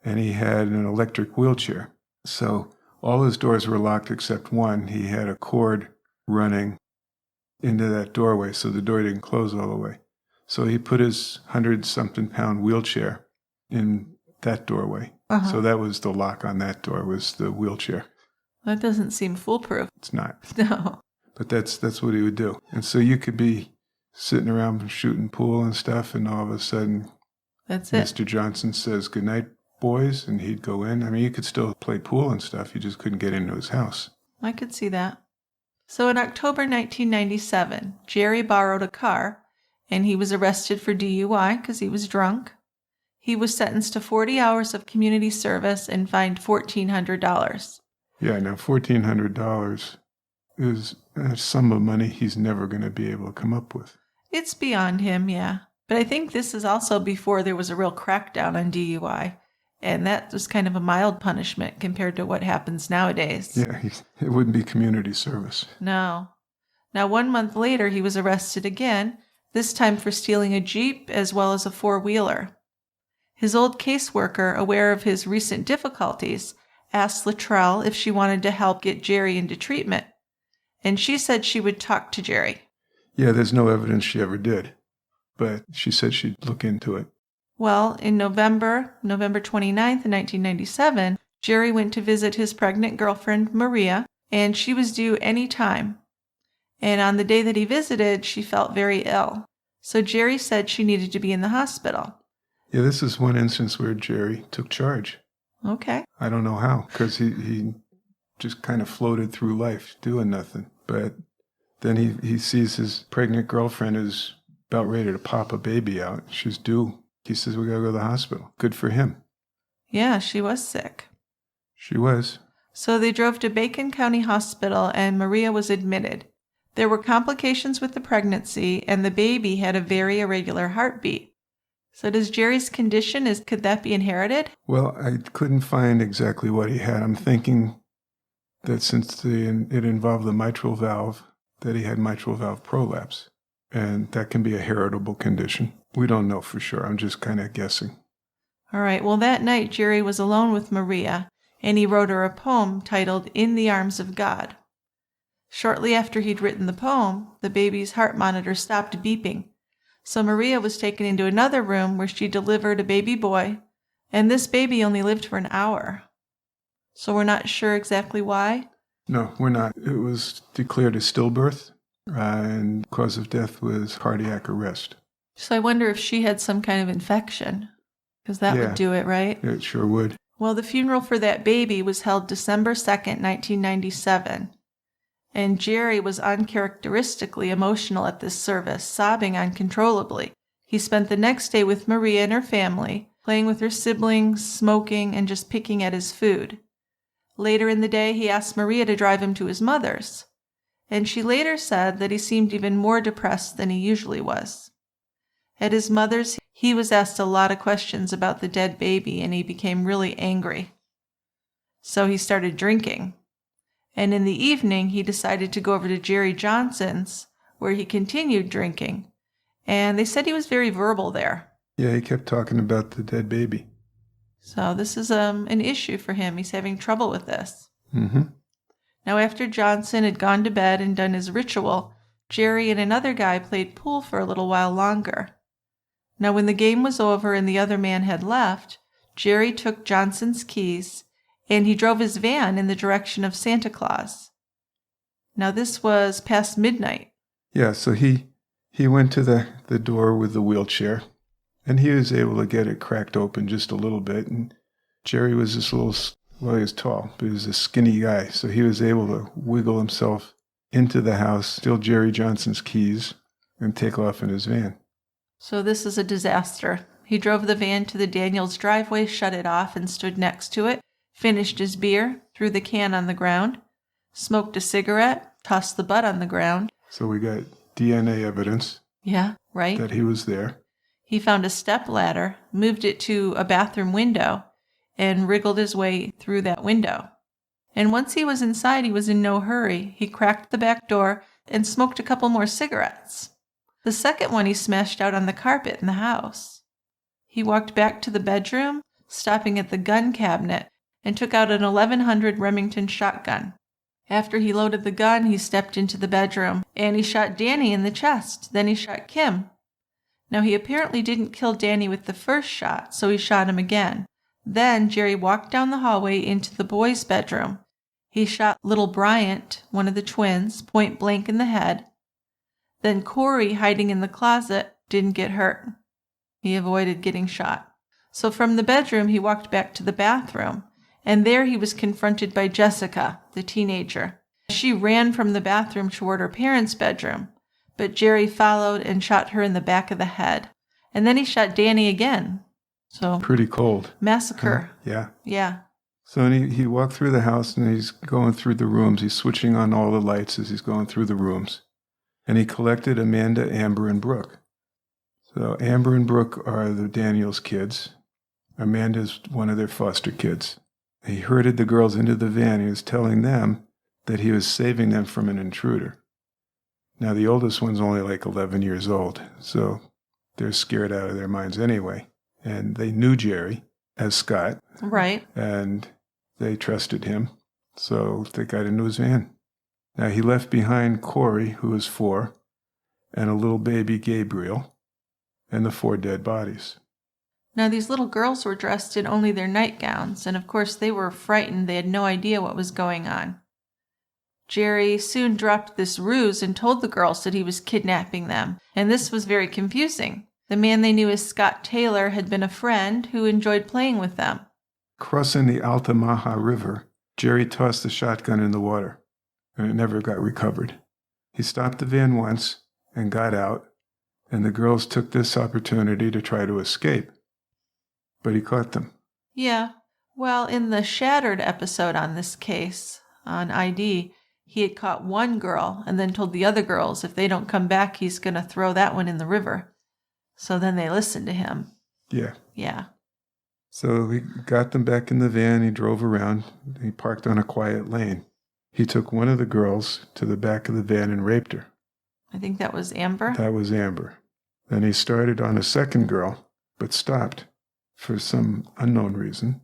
and he had an electric wheelchair. So all his doors were locked except one. He had a cord running into that doorway, so the door didn't close all the way. So he put his 100-something-pound wheelchair in that doorway. Uh-huh. So that was the lock on that door, was the wheelchair. That doesn't seem foolproof. It's not. No. But that's what he would do. And so you could be sitting around shooting pool and stuff, and all of a sudden, That's it. Mr. Johnson says, "Good night, boys," and he'd go in. I mean, you could still play pool and stuff. You just couldn't get into his house. I could see that. So in October 1997, Jerry borrowed a car, and he was arrested for DUI because he was drunk. He was sentenced to 40 hours of community service and fined $1,400. Yeah, now $1,400 is a sum of money he's never going to be able to come up with. It's beyond him, yeah. But I think this is also before there was a real crackdown on DUI, and that was kind of a mild punishment compared to what happens nowadays. Yeah, it wouldn't be community service. No. Now, 1 month later, he was arrested again, this time for stealing a Jeep as well as a four-wheeler. His old caseworker, aware of his recent difficulties, asked Luttrell if she wanted to help get Jerry into treatment, and she said she would talk to Jerry. Yeah, there's no evidence she ever did, but she said she'd look into it. Well, in November 29th, 1997, Jerry went to visit his pregnant girlfriend, Maria, and she was due any time. And on the day that he visited, she felt very ill. So Jerry said she needed to be in the hospital. Yeah, this is one instance where Jerry took charge. Okay. I don't know how, because he just kind of floated through life doing nothing. But then he sees his pregnant girlfriend is about ready to pop a baby out. She's due. He says, "We got to go to the hospital." Good for him. Yeah, she was sick. She was. So they drove to Bacon County Hospital, and Maria was admitted. There were complications with the pregnancy, and the baby had a very irregular heartbeat. So does Jerry's condition, could that be inherited? Well, I couldn't find exactly what he had. I'm thinking that since it involved the mitral valve, that he had mitral valve prolapse. And that can be a heritable condition. We don't know for sure. I'm just kind of guessing. All right. Well, that night, Jerry was alone with Maria, and he wrote her a poem titled "In the Arms of God." Shortly after he'd written the poem, the baby's heart monitor stopped beeping. So Maria was taken into another room where she delivered a baby boy, and this baby only lived for an hour. So we're not sure exactly why? No, we're not. It was declared a stillbirth, and cause of death was cardiac arrest. So I wonder if she had some kind of infection, because that would do it, right? It sure would. Well, the funeral for that baby was held December 2nd, 1997. And Jerry was uncharacteristically emotional at this service, sobbing uncontrollably. He spent the next day with Maria and her family, playing with her siblings, smoking, and just picking at his food. Later in the day, he asked Maria to drive him to his mother's, and she later said that he seemed even more depressed than he usually was. At his mother's, he was asked a lot of questions about the dead baby, and he became really angry. So he started drinking. And in the evening, he decided to go over to Jerry Johnson's, where he continued drinking. And they said he was very verbal there. Yeah, he kept talking about the dead baby. So this is an issue for him. He's having trouble with this. Mm-hmm. Now, after Johnson had gone to bed and done his ritual, Jerry and another guy played pool for a little while longer. Now, when the game was over and the other man had left, Jerry took Johnson's keys and he drove his van in the direction of Santa Claus. Now, this was past midnight. Yeah, so he He went to the door with the wheelchair, and he was able to get it cracked open just a little bit. And Jerry was this little, well, he was tall, but he was a skinny guy, so he was able to wiggle himself into the house, steal Jerry Johnson's keys, and take off in his van. So this is a disaster. He drove the van to the Daniels driveway, shut it off, and stood next to it, finished his beer, threw the can on the ground, smoked a cigarette, tossed the butt on the ground. So we got DNA evidence. Yeah, right. That he was there. He found a stepladder, moved it to a bathroom window, and wriggled his way through that window. And once he was inside, he was in no hurry. He cracked the back door and smoked a couple more cigarettes. The second one he smashed out on the carpet in the house. He walked back to the bedroom, stopping at the gun cabinet, and took out an 1100 Remington shotgun. After he loaded the gun, he stepped into the bedroom, and he shot Danny in the chest. Then he shot Kim. Now, he apparently didn't kill Danny with the first shot, so he shot him again. Then Jerry walked down the hallway into the boys' bedroom. He shot little Bryant, one of the twins, point blank in the head. Then Corey, hiding in the closet, didn't get hurt. He avoided getting shot. So from the bedroom, he walked back to the bathroom, and there he was confronted by Jessica, the teenager. She ran from the bathroom toward her parents' bedroom, but Jerry followed and shot her in the back of the head. And then he shot Danny again. So pretty cold. Massacre. Yeah. Yeah. So he walked through the house, and he's going through the rooms. He's switching on all the lights as he's going through the rooms. And he collected Amanda, Amber, and Brooke. So Amber and Brooke are the Daniels kids. Amanda's one of their foster kids. He herded the girls into the van. He was telling them that he was saving them from an intruder. Now, the oldest one's only like 11 years old, so they're scared out of their minds anyway. And they knew Jerry as Scott. Right. And they trusted him, so they got into his van. Now, he left behind Corey, who was 4, and a little baby Gabriel, and the 4 dead bodies. Now, these little girls were dressed in only their nightgowns, and of course they were frightened. They had no idea what was going on. Jerry soon dropped this ruse and told the girls that he was kidnapping them, and this was very confusing. The man they knew as Scott Taylor had been a friend who enjoyed playing with them. Crossing the Altamaha River, Jerry tossed the shotgun in the water, and it never got recovered. He stopped the van once and got out, and the girls took this opportunity to try to escape. But he caught them. Yeah. Well, in the Shattered episode on this case, on ID, he had caught one girl and then told the other girls if they don't come back, he's going to throw that one in the river. So then they listened to him. Yeah. Yeah. So he got them back in the van. He drove around. He parked on a quiet lane. He took one of the girls to the back of the van and raped her. I think that was Amber. That was Amber. Then he started on a second girl, but stopped for some unknown reason.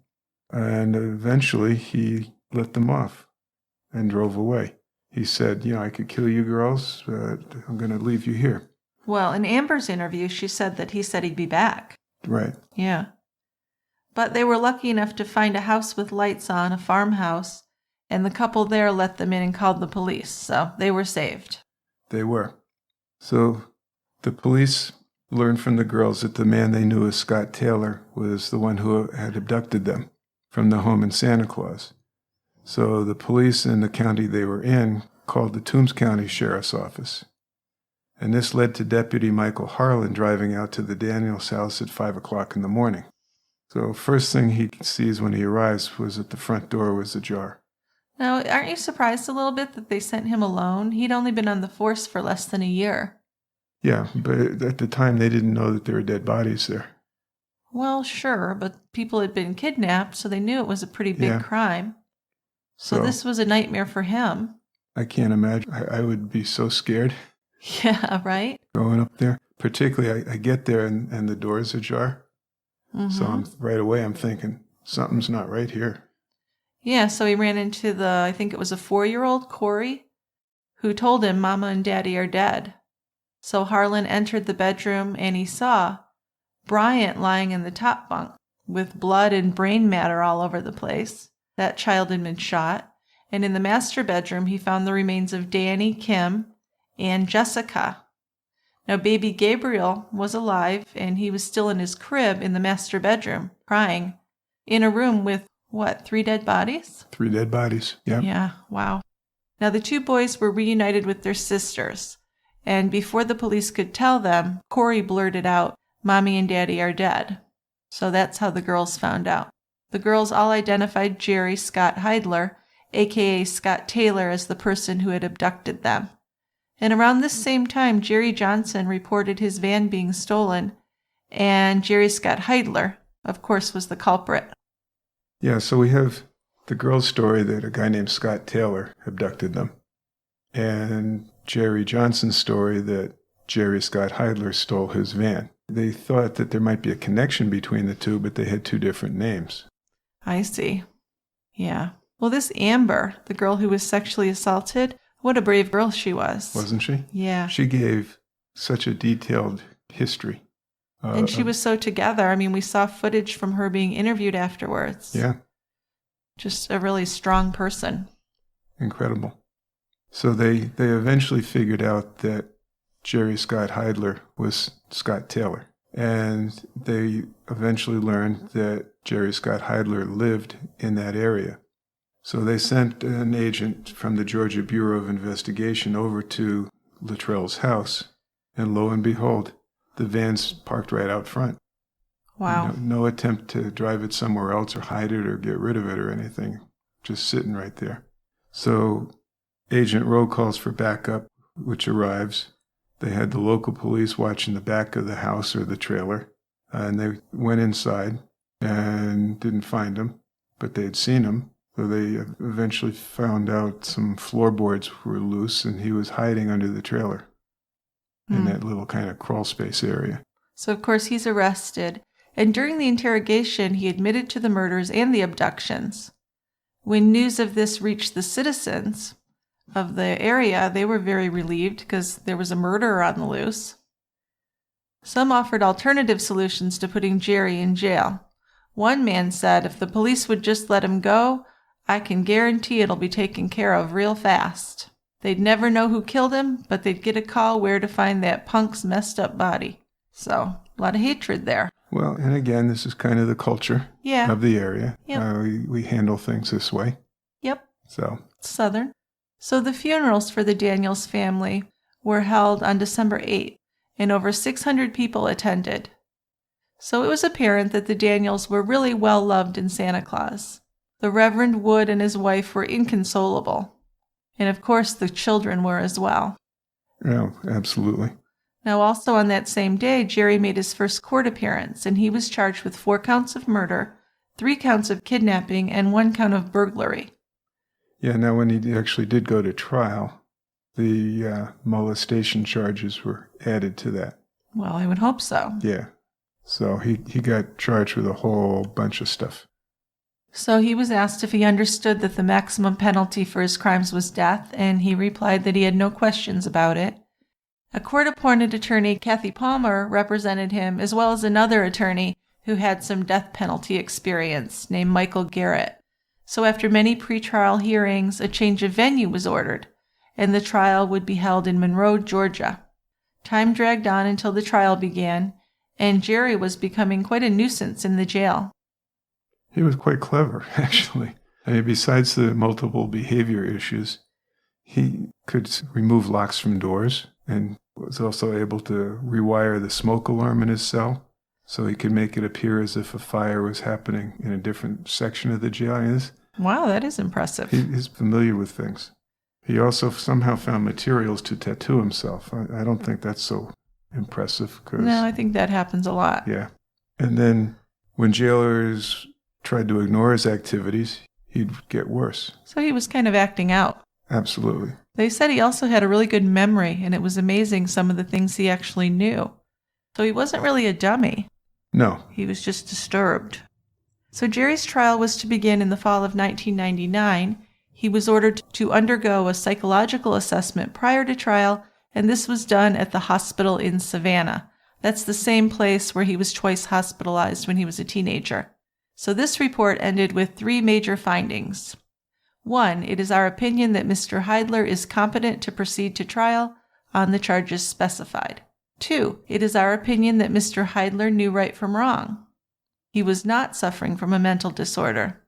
And eventually he let them off and drove away. He said, I could kill you girls, but I'm going to leave you here. Well, in Amber's interview, she said that he said he'd be back. Right. Yeah. But they were lucky enough to find a house with lights on, a farmhouse, and the couple there let them in and called the police, so they were saved. They were. So the police learned from the girls that the man they knew as Scott Taylor was the one who had abducted them from the home in Santa Claus. So the police in the county they were in called the Toombs County Sheriff's Office. And this led to Deputy Michael Harlan driving out to the Daniels house at 5 o'clock in the morning. So first thing he sees when he arrives was that the front door was ajar. Now, aren't you surprised a little bit that they sent him alone? He'd only been on the force for less than a year. Yeah, but at the time they didn't know that there were dead bodies there. Well, sure, but people had been kidnapped, so they knew it was a pretty big crime. So this was a nightmare for him. I can't imagine. I would be so scared. Yeah, right? Going up there. Particularly, I get there and the door's ajar. Mm-hmm. So right away I'm thinking, something's not right here. Yeah, so he ran into I think it was a 4-year-old, Corey, who told him Mama and Daddy are dead. So Harlan entered the bedroom and he saw Bryant lying in the top bunk with blood and brain matter all over the place. That child had been shot. And in the master bedroom, he found the remains of Danny, Kim, and Jessica. Now, baby Gabriel was alive, and he was still in his crib in the master bedroom, crying, in a room with, 3 dead bodies? 3 dead bodies, yeah. Yeah, wow. Now, the 2 boys were reunited with their sisters, and before the police could tell them, Corey blurted out, "Mommy and Daddy are dead." So that's how the girls found out. The girls all identified Jerry Scott Heidler, a.k.a. Scott Taylor, as the person who had abducted them. And around this same time, Jerry Johnson reported his van being stolen, and Jerry Scott Heidler, of course, was the culprit. Yeah, so we have the girl's story that a guy named Scott Taylor abducted them, and Jerry Johnson's story that Jerry Scott Heidler stole his van. They thought that there might be a connection between the two, but they had 2 different names. I see. Yeah. Well, this Amber, the girl who was sexually assaulted, what a brave girl she was. Wasn't she? Yeah. She gave such a detailed history. And she was so together. I mean, we saw footage from her being interviewed afterwards. Yeah. Just a really strong person. Incredible. So they eventually figured out that Jerry Scott Heidler was Scott Taylor. And they eventually learned that Jerry Scott Heidler lived in that area. So they sent an agent from the Georgia Bureau of Investigation over to Luttrell's house, and lo and behold, the van's parked right out front. Wow. No attempt to drive it somewhere else or hide it or get rid of it or anything, just sitting right there. So Agent Rowe calls for backup, which arrives. They had the local police watching the back of the house or the trailer, and they went inside and didn't find him, but they had seen him. So they eventually found out some floorboards were loose, and he was hiding under the trailer in that little kind of crawl space area. So, of course, he's arrested, and during the interrogation, he admitted to the murders and the abductions. When news of this reached the citizens of the area, they were very relieved because there was a murderer on the loose. Some offered alternative solutions to putting Jerry in jail. One man said if the police would just let him go, I can guarantee it'll be taken care of real fast. They'd never know who killed him, but they'd get a call where to find that punk's messed up body. So, a lot of hatred there. Well, and again, this is kind of the culture of the area. Yep. We handle things this way. Yep. So Southern. So the funerals for the Daniels family were held on December 8th, and over 600 people attended. So it was apparent that the Daniels were really well loved in Santa Claus. The Reverend Wood and his wife were inconsolable. And of course the children were as well. Yeah, absolutely. Now also on that same day, Jerry made his first court appearance, and he was charged with 4 counts of murder, 3 counts of kidnapping, and 1 count of burglary. Yeah, now when he actually did go to trial, the molestation charges were added to that. Well, I would hope so. Yeah. So he got charged with a whole bunch of stuff. So he was asked if he understood that the maximum penalty for his crimes was death, and he replied that he had no questions about it. A court-appointed attorney, Kathy Palmer, represented him, as well as another attorney who had some death penalty experience, named Michael Garrett. So after many pretrial hearings, a change of venue was ordered, and the trial would be held in Monroe, Georgia. Time dragged on until the trial began, and Jerry was becoming quite a nuisance in the jail. He was quite clever, actually. I mean, besides the multiple behavior issues, he could remove locks from doors and was also able to rewire the smoke alarm in his cell so he could make it appear as if a fire was happening in a different section of the jail. Wow, that is impressive. He's familiar with things. He also somehow found materials to tattoo himself. I don't think that's so impressive. No, I think that happens a lot. Yeah. And then when jailers tried to ignore his activities, he'd get worse. So he was kind of acting out. Absolutely. They said he also had a really good memory, and it was amazing some of the things he actually knew. So he wasn't really a dummy. No. He was just disturbed. So Jerry's trial was to begin in the fall of 1999. He was ordered to undergo a psychological assessment prior to trial, and this was done at the hospital in Savannah. That's the same place where he was twice hospitalized when he was a teenager. So this report ended with 3 major findings. 1, it is our opinion that Mr. Heidler is competent to proceed to trial on the charges specified. 2. It is our opinion that Mr. Heidler knew right from wrong. He was not suffering from a mental disorder.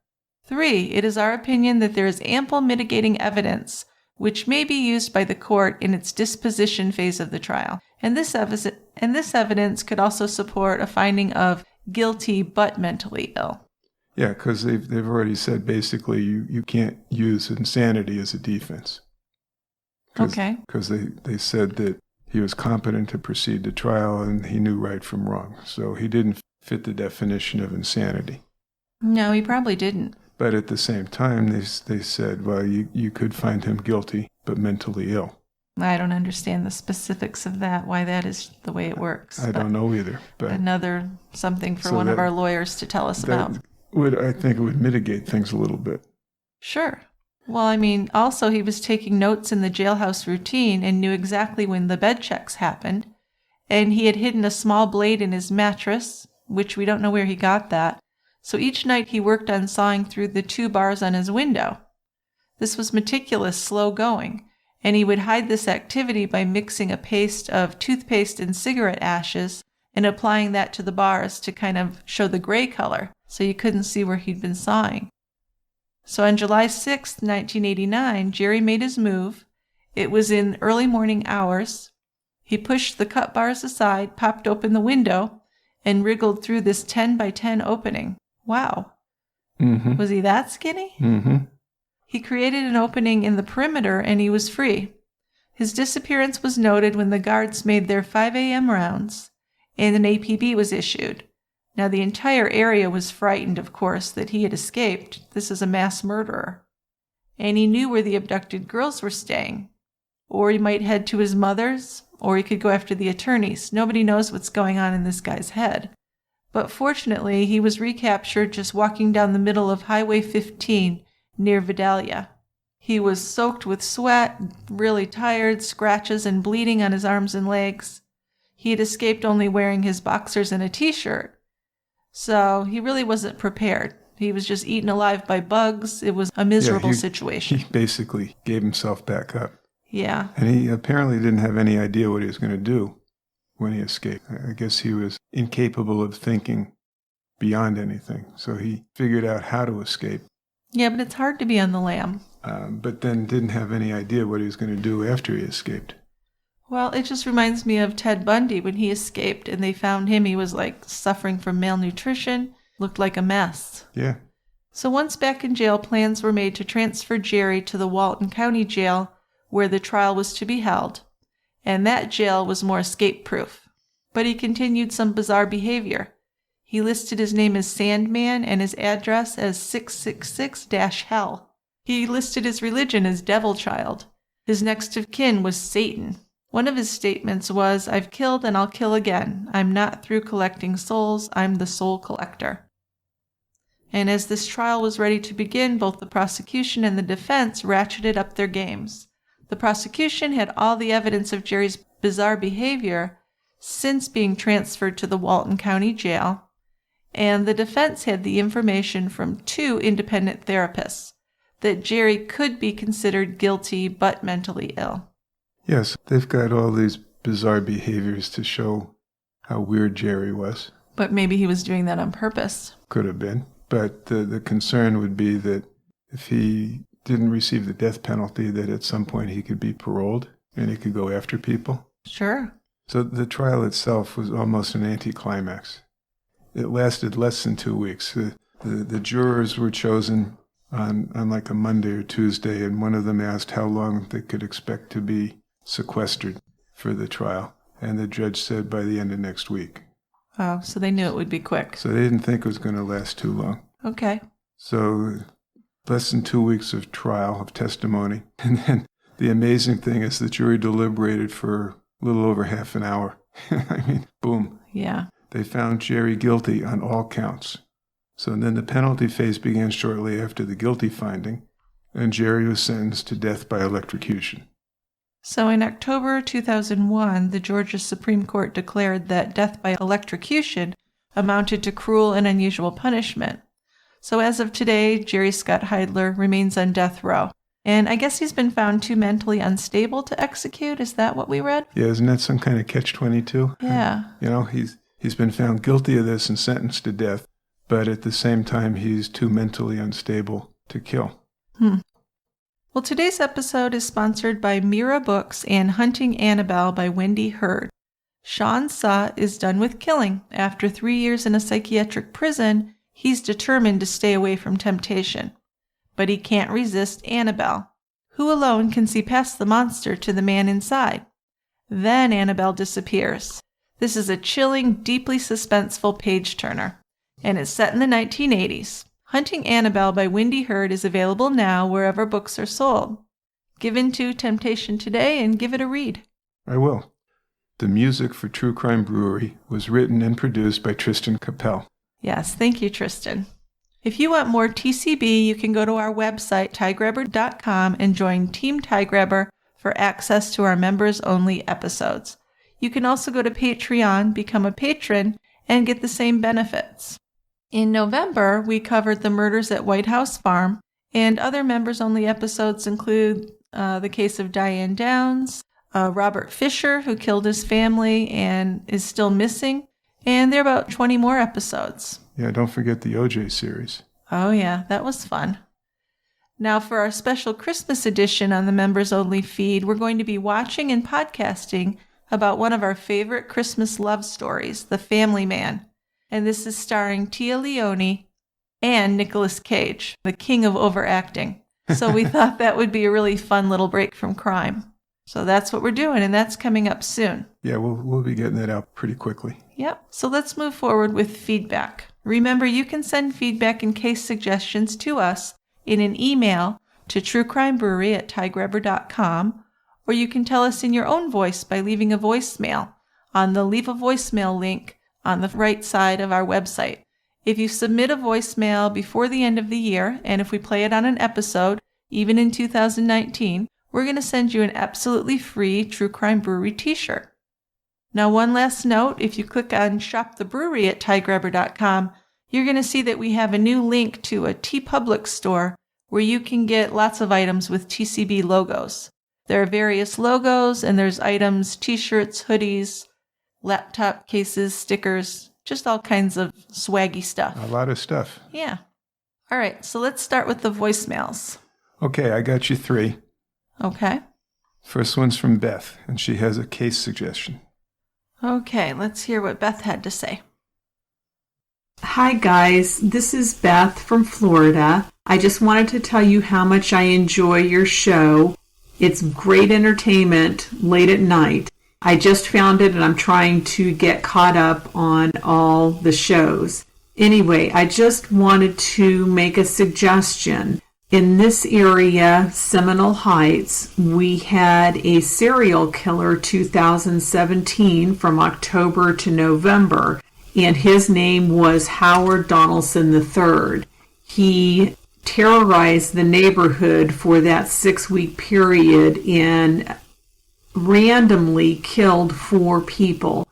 3. It is our opinion that there is ample mitigating evidence which may be used by the court in its disposition phase of the trial. And this evidence could also support a finding of guilty but mentally ill. Yeah, because they've already said basically you can't use insanity as a defense. Okay. Because they said that he was competent to proceed to trial and he knew right from wrong. So he didn't fit the definition of insanity. No, he probably didn't. But at the same time, they said, well, you could find him guilty but mentally ill. I don't understand the specifics of that, why that is the way it works. I don't know either. But another something for one of our lawyers to tell us about. I think it would mitigate things a little bit. Sure. Well, I mean, also he was taking notes in the jailhouse routine and knew exactly when the bed checks happened. And he had hidden a small blade in his mattress, which we don't know where he got that. So each night he worked on sawing through the 2 bars on his window. This was meticulous, slow going, and he would hide this activity by mixing a paste of toothpaste and cigarette ashes and applying that to the bars to kind of show the gray color, so you couldn't see where he'd been sawing. So on July 6, 1989, Jerry made his move. It was in early morning hours. He pushed the cut bars aside, popped open the window, and wriggled through this 10 by 10 opening. Wow. Mm-hmm. Was he that skinny? Mm-hmm. He created an opening in the perimeter and he was free. His disappearance was noted when the guards made their 5 a.m. rounds and an APB was issued. Now the entire area was frightened, of course, that he had escaped. This is a mass murderer. And he knew where the abducted girls were staying. Or he might head to his mother's, or he could go after the attorneys. Nobody knows what's going on in this guy's head. But fortunately, he was recaptured just walking down the middle of Highway 15 near Vidalia. He was soaked with sweat, really tired, scratches and bleeding on his arms and legs. He had escaped only wearing his boxers and a t-shirt. So he really wasn't prepared. He was just eaten alive by bugs. It was a miserable situation. He basically gave himself back up. Yeah. And he apparently didn't have any idea what he was going to do when he escaped. I guess he was incapable of thinking beyond anything. So he figured out how to escape. Yeah, but it's hard to be on the lam. But then didn't have any idea what he was going to do after he escaped. Well, it just reminds me of Ted Bundy when he escaped and they found him. He was like suffering from malnutrition, looked like a mess. Yeah. So once back in jail, plans were made to transfer Jerry to the Walton County Jail where the trial was to be held. And that jail was more escape-proof. But he continued some bizarre behavior. He listed his name as Sandman and his address as 666-Hell. He listed his religion as Devil Child. His next of kin was Satan. One of his statements was, "I've killed and I'll kill again. I'm not through collecting souls. I'm the soul collector." And as this trial was ready to begin, both the prosecution and the defense ratcheted up their games. The prosecution had all the evidence of Jerry's bizarre behavior since being transferred to the Walton County Jail, and the defense had the information from 2 independent therapists that Jerry could be considered guilty but mentally ill. Yes, they've got all these bizarre behaviors to show how weird Jerry was. But maybe he was doing that on purpose. Could have been. But the concern would be that if he didn't receive the death penalty, that at some point he could be paroled and he could go after people. Sure. So the trial itself was almost an anticlimax. It lasted less than 2 weeks. The jurors were chosen on like a Monday or Tuesday, and one of them asked how long they could expect to be sequestered for the trial. And the judge said by the end of next week. Oh, so they knew it would be quick. So they didn't think it was going to last too long. Okay. So less than 2 weeks of trial, of testimony. And then the amazing thing is the jury deliberated for a little over half an hour. I mean, boom. Yeah. They found Jerry guilty on all counts. So then the penalty phase began shortly after the guilty finding, and Jerry was sentenced to death by electrocution. So in October 2001, the Georgia Supreme Court declared that death by electrocution amounted to cruel and unusual punishment. So as of today, Jerry Scott Heidler remains on death row. And I guess he's been found too mentally unstable to execute. Is that what we read? Yeah, isn't that some kind of catch-22? Yeah. You know, he's been found guilty of this and sentenced to death, but at the same time, he's too mentally unstable to kill. Well, today's episode is sponsored by Mira Books and Hunting Annabelle by Wendy Hurd. Sean Suh is done with killing. After 3 years in a psychiatric prison, he's determined to stay away from temptation. But he can't resist Annabelle, who alone can see past the monster to the man inside. Then Annabelle disappears. This is a chilling, deeply suspenseful page-turner, and it's set in the 1980s. Hunting Annabelle by Wendy Hurd is available now wherever books are sold. Give in to temptation today and give it a read. I will. The music for True Crime Brewery was written and produced by Tristan Capel. Yes, thank you, Tristan. If you want more TCB, you can go to our website, tygrabber.com, and join Team Tygrabber for access to our members-only episodes. You can also go to Patreon, become a patron, and get the same benefits. In November, we covered the murders at White House Farm, and other members-only episodes include the case of Diane Downs, Robert Fisher, who killed his family and is still missing, and there are about 20 more episodes. Yeah, don't forget the OJ series. Oh yeah, that was fun. Now for our special Christmas edition on the members-only feed, we're going to be watching and podcasting about one of our favorite Christmas love stories, The Family Man. And this is starring Tia Leone and Nicolas Cage, the king of overacting. So we thought that would be a really fun little break from crime. So that's what we're doing, and that's coming up soon. Yeah, we'll be getting that out pretty quickly. Yep. So let's move forward with feedback. Remember, you can send feedback and case suggestions to us in an email to truecrimebrewery@tygrabber.com, or you can tell us in your own voice by leaving a voicemail on the Leave a Voicemail link on the right side of our website. If you submit a voicemail before the end of the year, and if we play it on an episode, even in 2019, we're going to send you an absolutely free True Crime Brewery t-shirt. Now, one last note, if you click on Shop the Brewery at tygrabber.com, you're going to see that we have a new link to a TeePublic store where you can get lots of items with TCB logos. There are various logos, and there's items, t-shirts, hoodies, laptop cases, stickers, just all kinds of swaggy stuff. A lot of stuff. Yeah. All right, so let's start with the voicemails. Okay, I got you 3. Okay. First one's from Beth, and she has a case suggestion. Okay, let's hear what Beth had to say. Hi guys, this is Beth from Florida. I just wanted to tell you how much I enjoy your show. It's great entertainment late at night. I just found it and I'm trying to get caught up on all the shows. Anyway, I just wanted to make a suggestion. In this area, Seminole Heights, we had a serial killer 2017 from October to November, and his name was Howard Donaldson III. He terrorized the neighborhood for that 6-week period and randomly killed 4 people.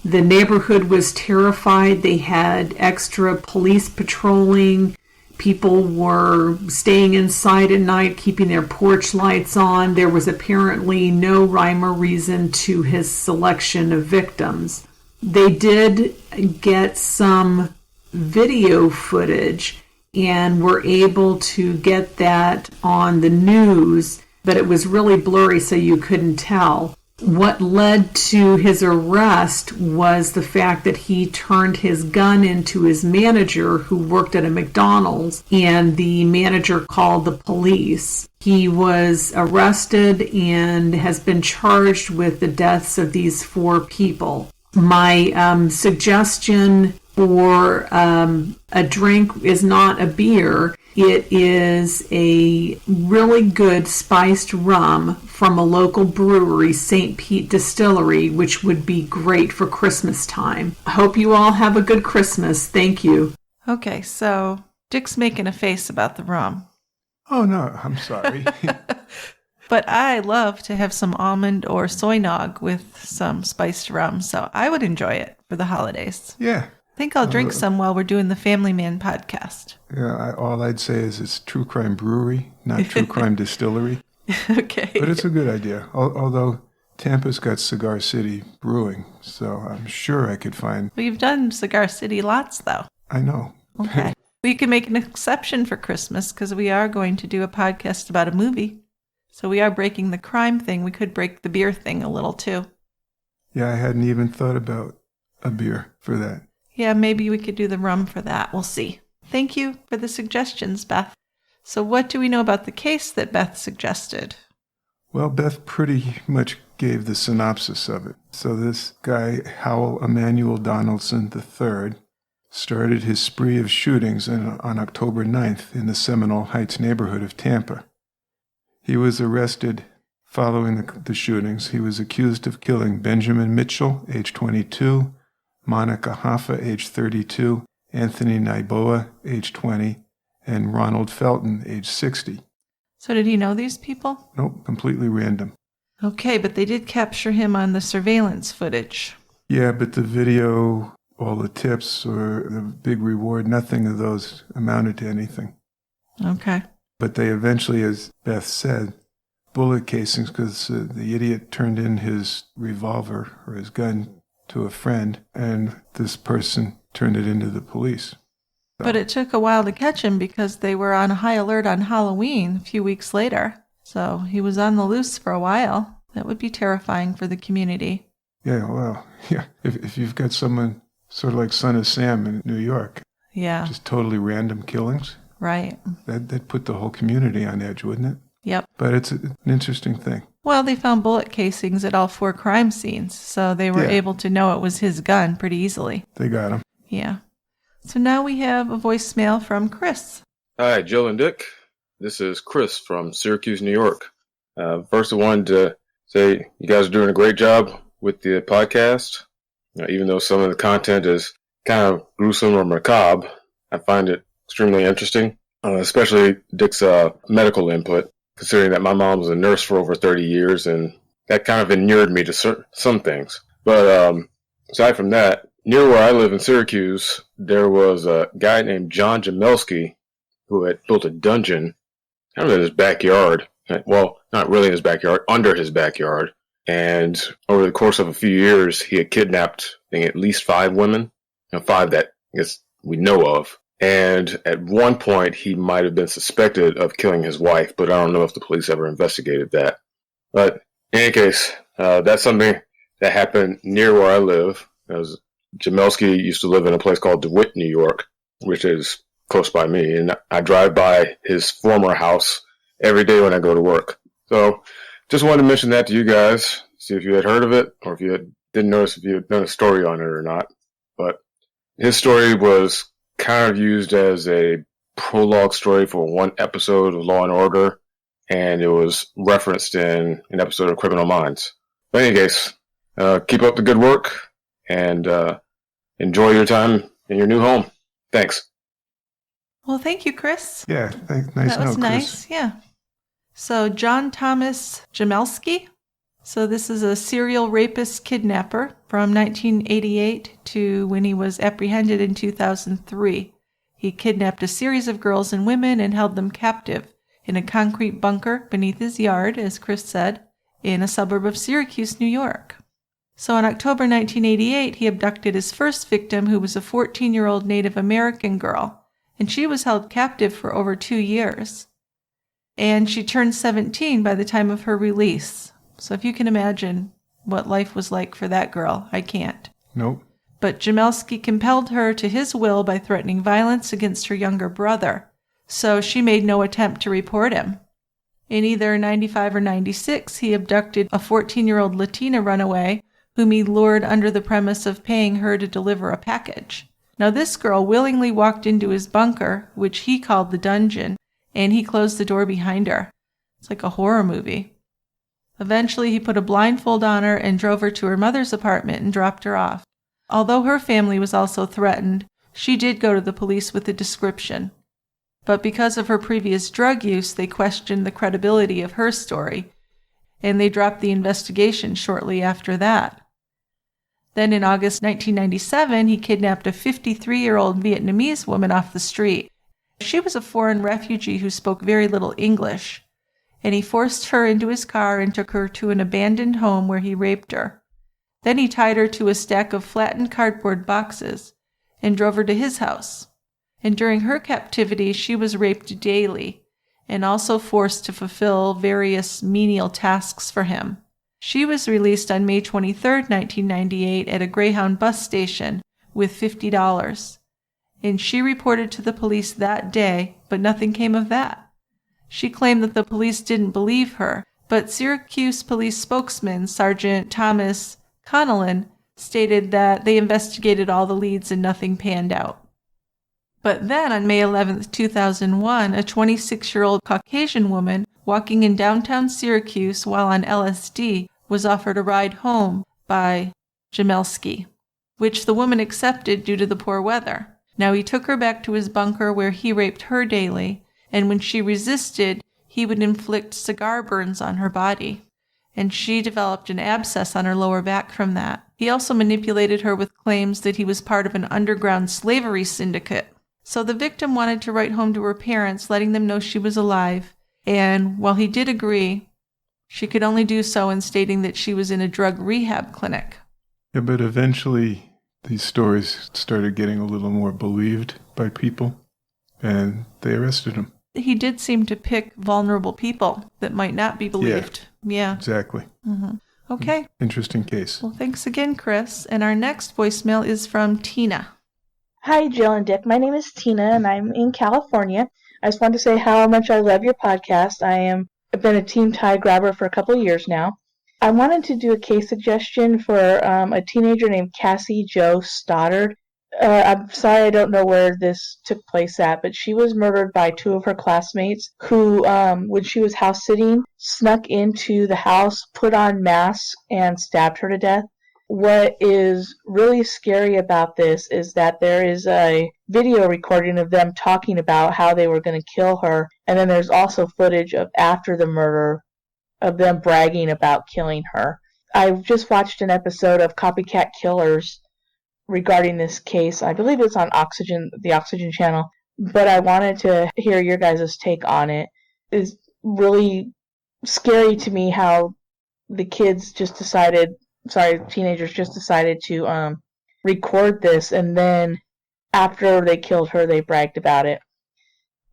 The neighborhood was terrified. They had extra police patrolling. People were staying inside at night, keeping their porch lights on. There was apparently no rhyme or reason to his selection of victims. They did get some video footage and were able to get that on the news, but it was really blurry, so you couldn't tell. What led to his arrest was the fact that he turned his gun into his manager, who worked at a McDonald's, and the manager called the police. He was arrested and has been charged with the deaths of these 4 people. My suggestion for a drink is not a beer. It is a really good spiced rum from a local brewery, St. Pete Distillery, which would be great for Christmas time. I hope you all have a good Christmas. Thank you. Okay, so Dick's making a face about the rum. Oh, no, I'm sorry. But I love to have some almond or soy nog with some spiced rum, so I would enjoy it for the holidays. Yeah. think I'll drink some while we're doing the Family Man podcast. Yeah, all I'd say is it's True Crime Brewery, not True Crime Distillery. Okay. But it's a good idea. Although Tampa's got Cigar City Brewing, so I'm sure I could find... We've done Cigar City lots, though. I know. Okay. We can make an exception for Christmas because we are going to do a podcast about a movie. So we are breaking the crime thing. We could break the beer thing a little, too. Yeah, I hadn't even thought about a beer for that. Yeah, maybe we could do the rum for that. We'll see. Thank you for the suggestions, Beth. So what do we know about the case that Beth suggested? Well, Beth pretty much gave the synopsis of it. So this guy, Howell Emanuel Donaldson III, started his spree of shootings on October 9th in the Seminole Heights neighborhood of Tampa. He was arrested following the shootings. He was accused of killing Benjamin Mitchell, age 22, Monica Hoffa, age 32, Anthony Naiboa, age 20, and Ronald Felton, age 60. So did he know these people? Nope, completely random. Okay, but they did capture him on the surveillance footage. Yeah, but the video, all the tips, or the big reward, nothing of those amounted to anything. Okay. But they eventually, as Beth said, bullet casings, because the idiot turned in his revolver or his gun to a friend, and this person turned it into the police. But it took a while to catch him because they were on high alert on Halloween a few weeks later. So he was on the loose for a while. That would be terrifying for the community. Yeah, well, yeah. If you've got someone sort of like Son of Sam in New York, yeah, just totally random killings, right? That'd put the whole community on edge, wouldn't it? Yep. But it's an interesting thing. Well, they found bullet casings at all 4 crime scenes, so they were able to know it was his gun pretty easily. They got him. Yeah. So now we have a voicemail from Chris. Hi, Jill and Dick. This is Chris from Syracuse, New York. First, I wanted to say you guys are doing a great job with the podcast. Even though some of the content is kind of gruesome or macabre, I find it extremely interesting, especially Dick's medical input, considering that my mom was a nurse for over 30 years, and that kind of inured me to some things. But aside from that, near where I live in Syracuse, there was a guy named John Jamelski who had built a dungeon kind of in his backyard. Well, not really in his backyard, under his backyard. And over the course of a few years, he had kidnapped, I think, at least 5 women, 5 that I guess we know of. And at one point, he might have been suspected of killing his wife, but I don't know if the police ever investigated that. But in any case, that's something that happened near where I live. Jamelski used to live in a place called DeWitt, New York, which is close by me. And I drive by his former house every day when I go to work. So just wanted to mention that to you guys, see if you had heard of it, or if you didn't notice if you had done a story on it or not. But his story was kind of used as a prologue story for one episode of Law and Order, and it was referenced in an episode of Criminal Minds. But in any case, keep up the good work, and enjoy your time in your new home. Thanks. Well, thank you, Chris. Yeah, nice That was note, nice, Chris. yeah. So John Thomas Jamelski. So this is a serial rapist kidnapper from 1988 to when he was apprehended in 2003. He kidnapped a series of girls and women and held them captive in a concrete bunker beneath his yard, as Chris said, in a suburb of Syracuse, New York. So in October 1988, he abducted his first victim, who was a 14-year-old Native American girl, and she was held captive for over 2 years. And she turned 17 by the time of her release. So if you can imagine what life was like for that girl, I can't. Nope. But Jamelski compelled her to his will by threatening violence against her younger brother, so she made no attempt to report him. In either 95 or 96, he abducted a 14-year-old Latina runaway whom he lured under the premise of paying her to deliver a package. Now this girl willingly walked into his bunker, which he called the dungeon, and he closed the door behind her. It's like a horror movie. Eventually, he put a blindfold on her and drove her to her mother's apartment and dropped her off. Although her family was also threatened, she did go to the police with a description. But because of her previous drug use, they questioned the credibility of her story, and they dropped the investigation shortly after that. Then in August 1997, he kidnapped a 53-year-old Vietnamese woman off the street. She was a foreign refugee who spoke very little English, and he forced her into his car and took her to an abandoned home where he raped her. Then he tied her to a stack of flattened cardboard boxes and drove her to his house. And during her captivity, she was raped daily and also forced to fulfill various menial tasks for him. She was released on May 23, 1998 at a Greyhound bus station with $50. And she reported to the police that day, but nothing came of that. She claimed that the police didn't believe her, but Syracuse police spokesman Sergeant Thomas Connellan stated that they investigated all the leads and nothing panned out. But then on May 11, 2001, a 26-year-old Caucasian woman walking in downtown Syracuse while on LSD was offered a ride home by Jamelski, which the woman accepted due to the poor weather. Now he took her back to his bunker where he raped her daily, and when she resisted, he would inflict cigar burns on her body, and she developed an abscess on her lower back from that. He also manipulated her with claims that he was part of an underground slavery syndicate. So the victim wanted to write home to her parents, letting them know she was alive, and while he did agree, she could only do so in stating that she was in a drug rehab clinic. Yeah, but eventually these stories started getting a little more believed by people, and they arrested him. He did seem to pick vulnerable people that might not be believed. Yeah. Exactly. Mm-hmm. Okay. Interesting case. Well, thanks again, Chris. And our next voicemail is from Tina. Hi, Jill and Dick. My name is Tina, and I'm in California. I just wanted to say how much I love your podcast. I've been a team tie grabber for a couple of years now. I wanted to do a case suggestion for a teenager named Cassie Jo Stoddard. I'm sorry I don't know where this took place at, but she was murdered by two of her classmates who, when she was house sitting, snuck into the house, put on masks, and stabbed her to death. What is really scary about this is that there is a video recording of them talking about how they were going to kill her, and then there's also footage of after the murder of them bragging about killing her. I've just watched an episode of Copycat Killers regarding this case. I believe it's on the Oxygen channel, but I wanted to hear your guys' take on it. It's really scary to me how the teenagers just decided to record this, and then after they killed her, they bragged about it.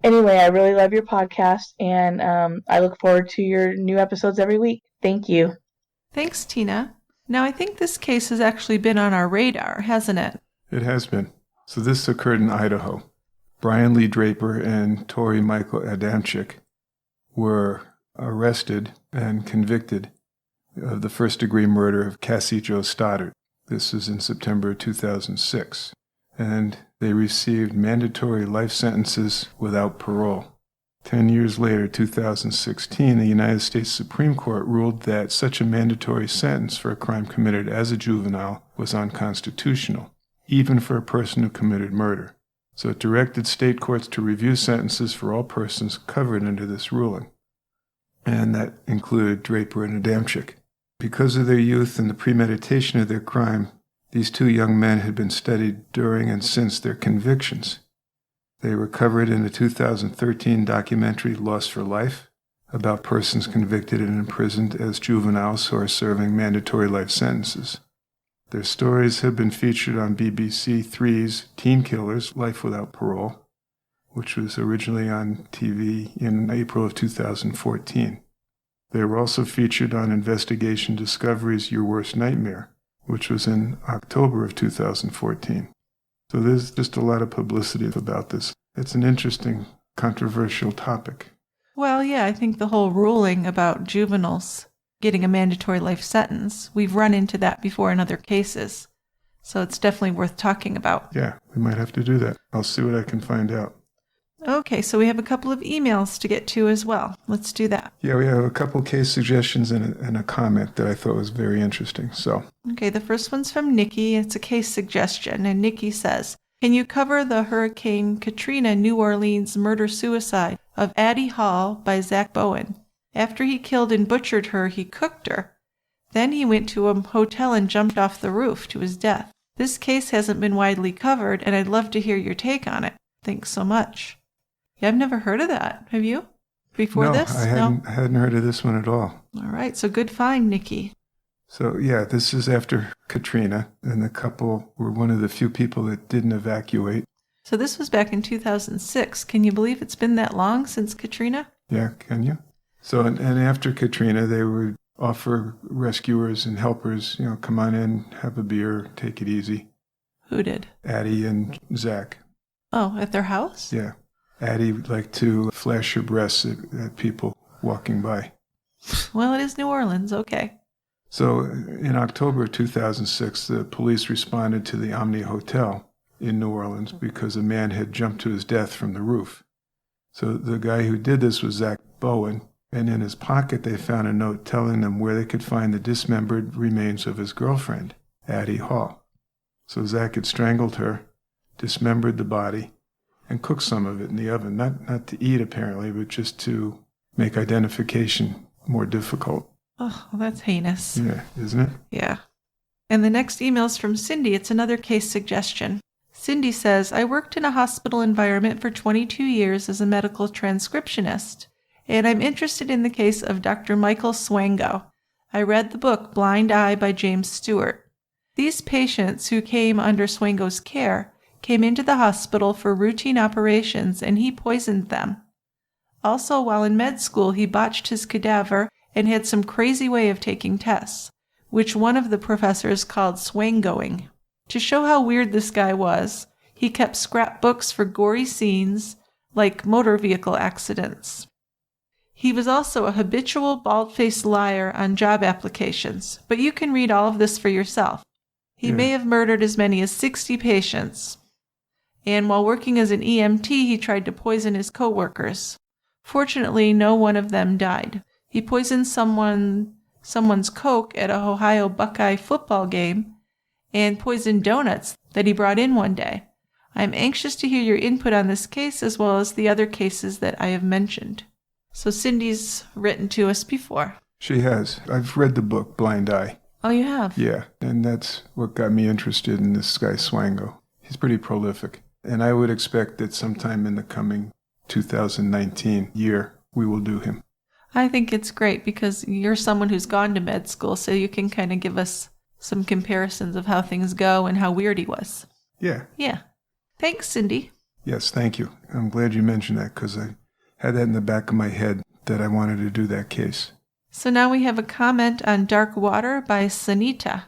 Anyway, I really love your podcast, and I look forward to your new episodes every week. Thank you. Thanks, Tina. Now, I think this case has actually been on our radar, hasn't it? It has been. So this occurred in Idaho. Brian Lee Draper and Tori Michael Adamczyk were arrested and convicted of the first-degree murder of Cassie Jo Stoddard. This was in September 2006. And they received mandatory life sentences without parole. 10 years later, 2016, the United States Supreme Court ruled that such a mandatory sentence for a crime committed as a juvenile was unconstitutional, even for a person who committed murder. So it directed state courts to review sentences for all persons covered under this ruling. And that included Draper and Adamczyk. Because of their youth and the premeditation of their crime, these two young men had been studied during and since their convictions. They were covered in the 2013 documentary Lost for Life about persons convicted and imprisoned as juveniles who are serving mandatory life sentences. Their stories have been featured on BBC Three's Teen Killers, Life Without Parole, which was originally on TV in April of 2014. They were also featured on Investigation Discovery's Your Worst Nightmare, which was in October of 2014. So there's just a lot of publicity about this. It's an interesting, controversial topic. Well, yeah, I think the whole ruling about juveniles getting a mandatory life sentence, we've run into that before in other cases. So it's definitely worth talking about. Yeah, we might have to do that. I'll see what I can find out. Okay, so we have a couple of emails to get to as well. Let's do that. Yeah, we have a couple case suggestions and a comment that I thought was very interesting. Okay, the first one's from Nikki. It's a case suggestion, and Nikki says, can you cover the Hurricane Katrina New Orleans murder-suicide of Addie Hall by Zach Bowen? After he killed and butchered her, he cooked her. Then he went to a hotel and jumped off the roof to his death. This case hasn't been widely covered, and I'd love to hear your take on it. Thanks so much. Yeah, I've never heard of that. Have you? Before this? I hadn't heard of this one at all. All right, so good find, Nikki. So, yeah, this is after Katrina, and the couple were one of the few people that didn't evacuate. So this was back in 2006. Can you believe it's been that long since Katrina? Yeah, can you? So, and after Katrina, they would offer rescuers and helpers, come on in, have a beer, take it easy. Who did? Addie and Zach. Oh, at their house? Yeah. Addie would like to flash her breasts at people walking by. Well, it is New Orleans, okay. So in October 2006, the police responded to the Omni Hotel in New Orleans because a man had jumped to his death from the roof. So the guy who did this was Zach Bowen, and in his pocket they found a note telling them where they could find the dismembered remains of his girlfriend, Addie Hall. So Zach had strangled her, dismembered the body, and cooked some of it in the oven, not to eat apparently, but just to make identification more difficult. Oh, that's heinous. Yeah, isn't it? Yeah. And the next email's from Cindy. It's another case suggestion. Cindy says, I worked in a hospital environment for 22 years as a medical transcriptionist, and I'm interested in the case of Dr. Michael Swango. I read the book Blind Eye by James Stewart. These patients who came under Swango's care came into the hospital for routine operations, and he poisoned them. Also, while in med school, he botched his cadaver and had some crazy way of taking tests, which one of the professors called swangoing. To show how weird this guy was, he kept scrapbooks for gory scenes, like motor vehicle accidents. He was also a habitual bald-faced liar on job applications, but you can read all of this for yourself. He may have murdered as many as 60 patients. And while working as an EMT, he tried to poison his coworkers. Fortunately, no one of them died. He poisoned someone's Coke at a Ohio Buckeye football game and poisoned donuts that he brought in one day. I'm anxious to hear your input on this case as well as the other cases that I have mentioned. So Cindy's written to us before. She has. I've read the book Blind Eye. Oh, you have? Yeah, and that's what got me interested in this guy Swango. He's pretty prolific. And I would expect that sometime in the coming 2019 year, we will do him. I think it's great because you're someone who's gone to med school, so you can kind of give us some comparisons of how things go and how weird he was. Yeah. Yeah. Thanks, Cindy. Yes, thank you. I'm glad you mentioned that because I had that in the back of my head that I wanted to do that case. So now we have a comment on Dark Water by Sanita.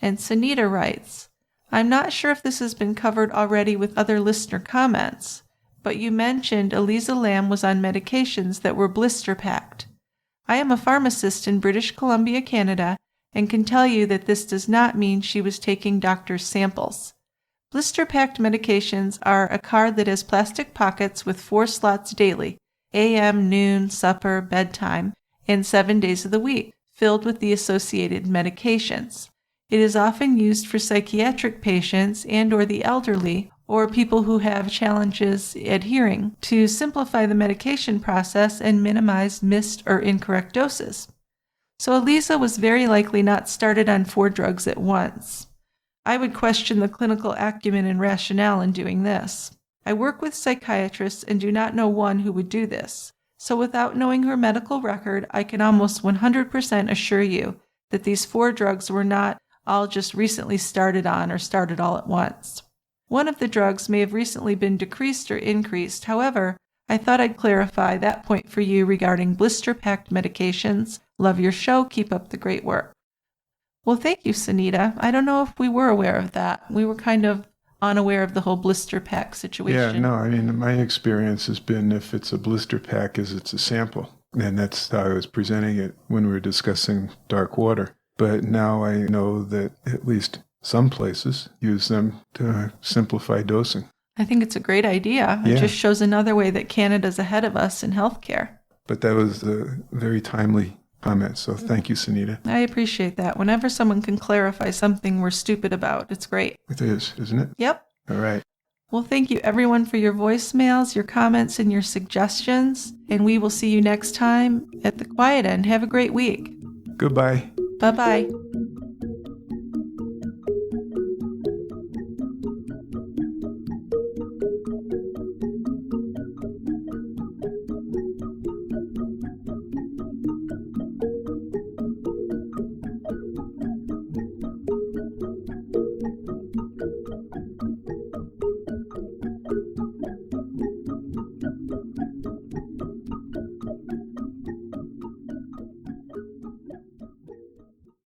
And Sanita writes, I'm not sure if this has been covered already with other listener comments, but you mentioned Eliza Lamb was on medications that were blister-packed. I am a pharmacist in British Columbia, Canada, and can tell you that this does not mean she was taking doctor's samples. Blister-packed medications are a card that has plastic pockets with 4 slots daily, AM, noon, supper, bedtime, and 7 days of the week, filled with the associated medications. It is often used for psychiatric patients and/or the elderly or people who have challenges adhering to simplify the medication process and minimize missed or incorrect doses. So Eliza was very likely not started on 4 drugs at once. I would question the clinical acumen and rationale in doing this. I work with psychiatrists and do not know one who would do this. So without knowing her medical record, I can almost 100% assure you that these 4 drugs were not all just recently started on or started all at once. One of the drugs may have recently been decreased or increased. However, I thought I'd clarify that point for you regarding blister-packed medications. Love your show. Keep up the great work. Well, thank you, Sanita. I don't know if we were aware of that. We were kind of unaware of the whole blister pack situation. Yeah, no, I mean, my experience has been if it's a blister pack, it's a sample. And that's how I was presenting it when we were discussing dark water. But now I know that at least some places use them to simplify dosing. I think it's a great idea. It just shows another way that Canada's ahead of us in healthcare. But that was a very timely comment, so thank you, Sanita. I appreciate that. Whenever someone can clarify something we're stupid about, it's great. It is, isn't it? Yep. All right. Well, thank you everyone for your voicemails, your comments, and your suggestions. And we will see you next time at the Quiet End. Have a great week. Goodbye. Bye-bye.